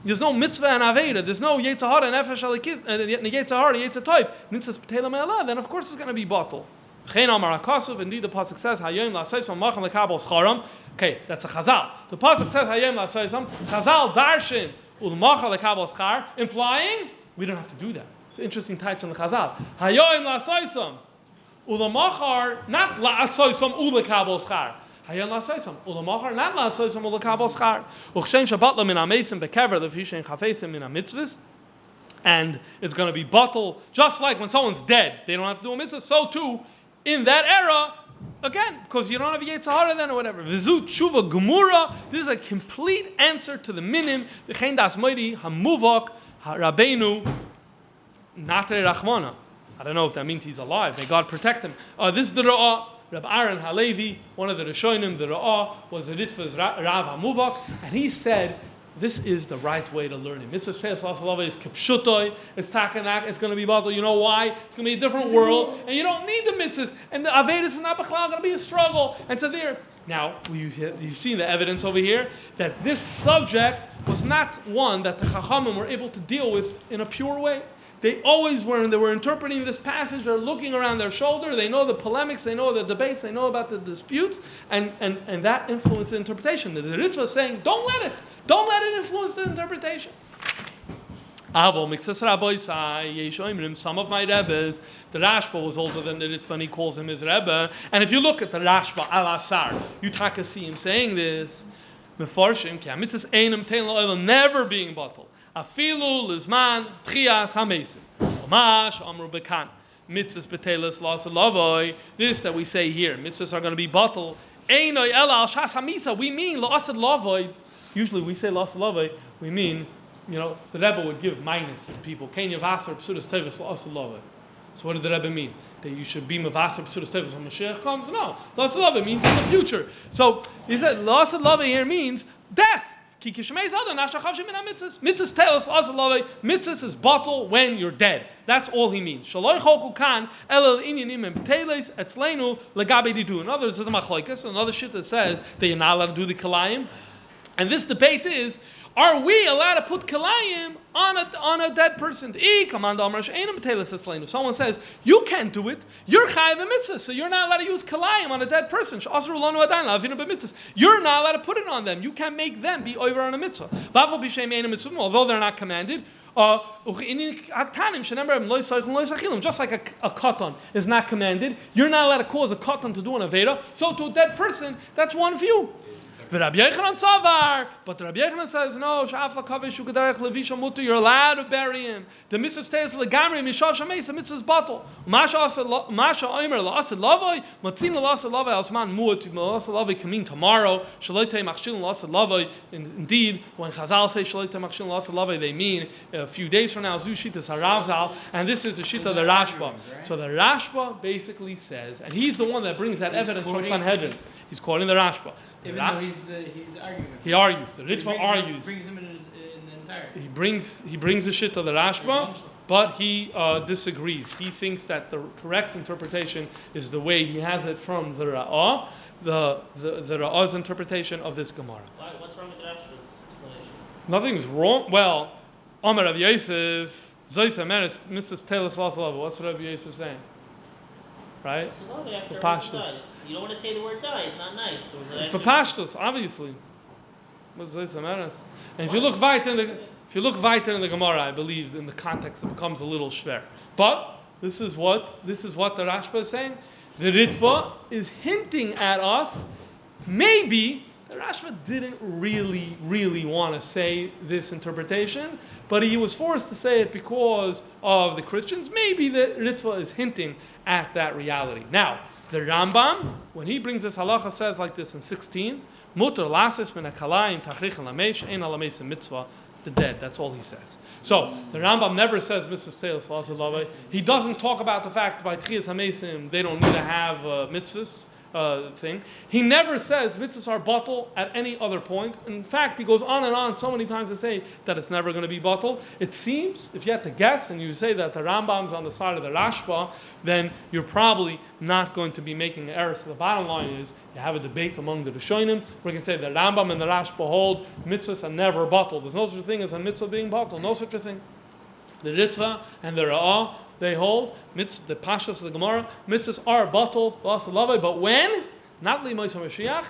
There's no mitzvah and aveda. There's no Yetzirah and Nefesh Alikis and Yetzirah, Yetzirah. Mitzvahs P'teilam Elah. Then of course it's going to be bottle. Indeed, the pasuk says Hayom La'Soisam Machem Lekabel Scharam. Okay, that's a Chazal. The pasuk says Hayom La'Soisam. Chazal Darshin Ulmachal Lekabel Schar, implying we don't have to do that. It's an interesting type from the Chazal. Hayom La'Soisam Ulamachar not La'Soisam Ulekabel Schar. Hayom La'Soisam Ulamachar not La'Soisam Ulekabel Schar. Uchshem Shabbat Lo Min Amesim Bekever Lefishen Chafesim Min Mitzvahs. And it's going to be bottle, just like when someone's dead, they don't have to do a mitzvah. So too, in that era, again, because you don't have a Yetzirah then or whatever. V'zu tshuva gemura. This is a complete answer to the minim. V'chein das moidi hamuvok Rabbeinu natre rachmana. I don't know if that means he's alive. May God protect him. This is the Ra'ah. Reb Aaron Halevi, one of the Rishonim, the Ra'ah, was the Ritva's Rav Hamuvok, and he said, this is the right way to learn it. Mitzvah says, is kipshutoi, it's takanak, it's going to be bottle. You know why? It's going to be a different world, and you don't need the mitzvahs. And the Avedis and Abachal are going to be a struggle. And so there. Now, you've seen the evidence over here that this subject was not one that the Chachamim were able to deal with in a pure way. They always were, and they were interpreting this passage, they're looking around their shoulder, they know the polemics, they know the debates, they know about the disputes, and that influenced the interpretation. The Ritva was saying, don't let it influence the interpretation. Some of my Rebbes, the Rashba was older than the Ritva, and he calls him his Rebbe. And if you look at the Rashba al-Asar, you see him saying this, Mefarshim, ki ha-mitzvos einam tein lo never being bottled. Afilu lizman tchias ha-mesim. Omash amru bekan. Mitzvos betelis las lavoi. This that we say here, mitzvos are going to be bottled. Einoi ela al shas ha-misa. We mean las lavoi. Usually we say las lavoi, we mean, the Rebbe would give minus to people. Ken yavaser psudas tevis las lavoi. So what did the Rebbe mean? That you should be mevaser psudas tevis when Moshiach comes? No. Las lavoi means in the future. So he said las lavoi here means death. Mitzvos is bottle when you're dead. That's all he means. In other words, there's a machlokes, another shit that says that you're not allowed to do the kalayim. And this debate is, are we allowed to put kalayim on a dead person? If someone says, you can't do it, you're chayav a mitzvah, so you're not allowed to use kalayim on a dead person. You're not allowed to put it on them. You can't make them be over on a mitzvah. Although they're not commanded. Just like a katan is not commanded, you're not allowed to cause a katan to do an aveda. So to a dead person, that's one view. But Rabbi Yochanan says, no, you're allowed to bury him. The mitzvah stays legamri, mishav shameis, the mitzvah's bottle. Masha oimer la'asad lavoi, matzin la'asad lavoi, alsman mu'at, la'asad lavoi can mean tomorrow, shaloitei machshil la'asad lavoi. Indeed, when Chazal say shaloitei machshil la'asad lavoi, they mean a few days from now, zu shitas haravzal, and this is the shita of the Rashba. So the Rashba basically says, and he's the one that brings that evidence from Sanhedrin. He's quoting the Rashba. Even though he's arguing. He argues. The Ritva argues. Brings him in the entirety. He brings the shit of the Rashba, but he disagrees. He thinks that the correct interpretation is the way he has it from the Ra'ah, the Ra'ah's interpretation of this Gemara. What's wrong with the Rashba's explanation? Nothing's wrong. Well, Omer Rav Yosef, Zoyse Meretz, Mrs. Taylor Slasalava. What's Rav Yosef saying? Right? For Pashtus. You don't want to say the word die, it's not nice. For Pashtus, obviously. And if you look weiter in the Gemara, I believe in the context it becomes a little schwer. But this is what the Rashba is saying. The Ritva is hinting at us. Maybe the Rashba didn't really want to say this interpretation, but he was forced to say it because of the Christians. Maybe the Ritva is hinting at that reality. Now, the Rambam, when he brings this halacha, says like this in 16, Mutar lasis min hakalayim tachrich alamesh ein alamesh mitzvah, the dead. That's all he says. So the Rambam never says mitzvah sales for. He doesn't talk about the fact by tchias hamesim they don't need to have mitzvahs thing. He never says mitzvahs are bottled at any other point. In fact, he goes on and on so many times to say that it's never going to be bottled. It seems, if you had to guess, and you say that the Rambam's on the side of the Rashba, then you're probably not going to be making an error. So the bottom line is, you have a debate among the Rishonim. We can say the Rambam and the Rashba hold mitzvahs are never bottled. There's no such thing as a mitzvah being bottled. No such a thing. The Ritva and the Ra'ah, they hold the Pashas of the Gemara, mitzvahs are bottled, but when? Not L'mois Moshiach,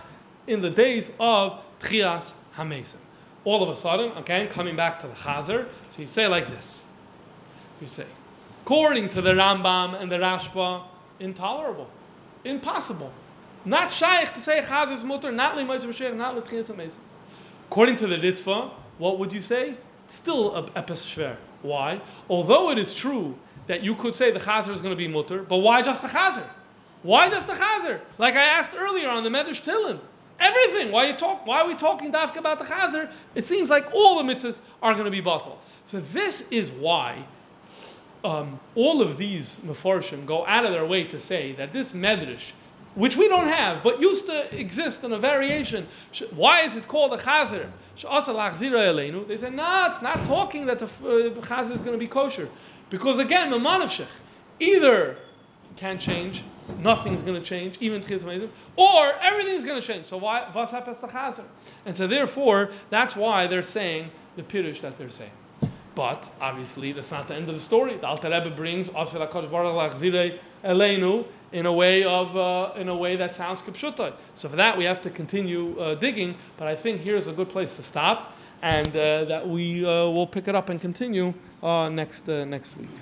in the days of Tchias HaMesim. All of a sudden, again, coming back to the Chazer, so you say like this. You say, according to the Rambam and the Rashba, intolerable, impossible. Not shaykh to say Chazer's mutter, not L'mois Moshiach, not L'tchias HaMesim. According to the Ritva, what would you say? Still a pesher. Why? Although it is true that you could say the Chazer is going to be mutter, but why just the Chazer? Why just the Chazer? Like I asked earlier on the Midrash Tilim. Everything. Why are we talking dafka about the Chazer? It seems like all the mitzvahs are going to be bottled. So this is why all of these Mefarshim go out of their way to say that this Midrash, which we don't have, but used to exist in a variation, why is it called a Chazer? They say, no, it's not talking that the Chazer is going to be kosher. Because again, either can't change, nothing's going to change, even Tchias HaMesim, or everything's going to change. So why Vasapes the Chazer? And so therefore, that's why they're saying the Pirush that they're saying. But obviously, that's not the end of the story. The Alter Rebbe brings Asher HaKadosh Baruch Hu Lachzirei Eleinu in a way that sounds kipshutai. So for that, we have to continue digging. But I think here's a good place to stop, and that we will pick it up and continue next week.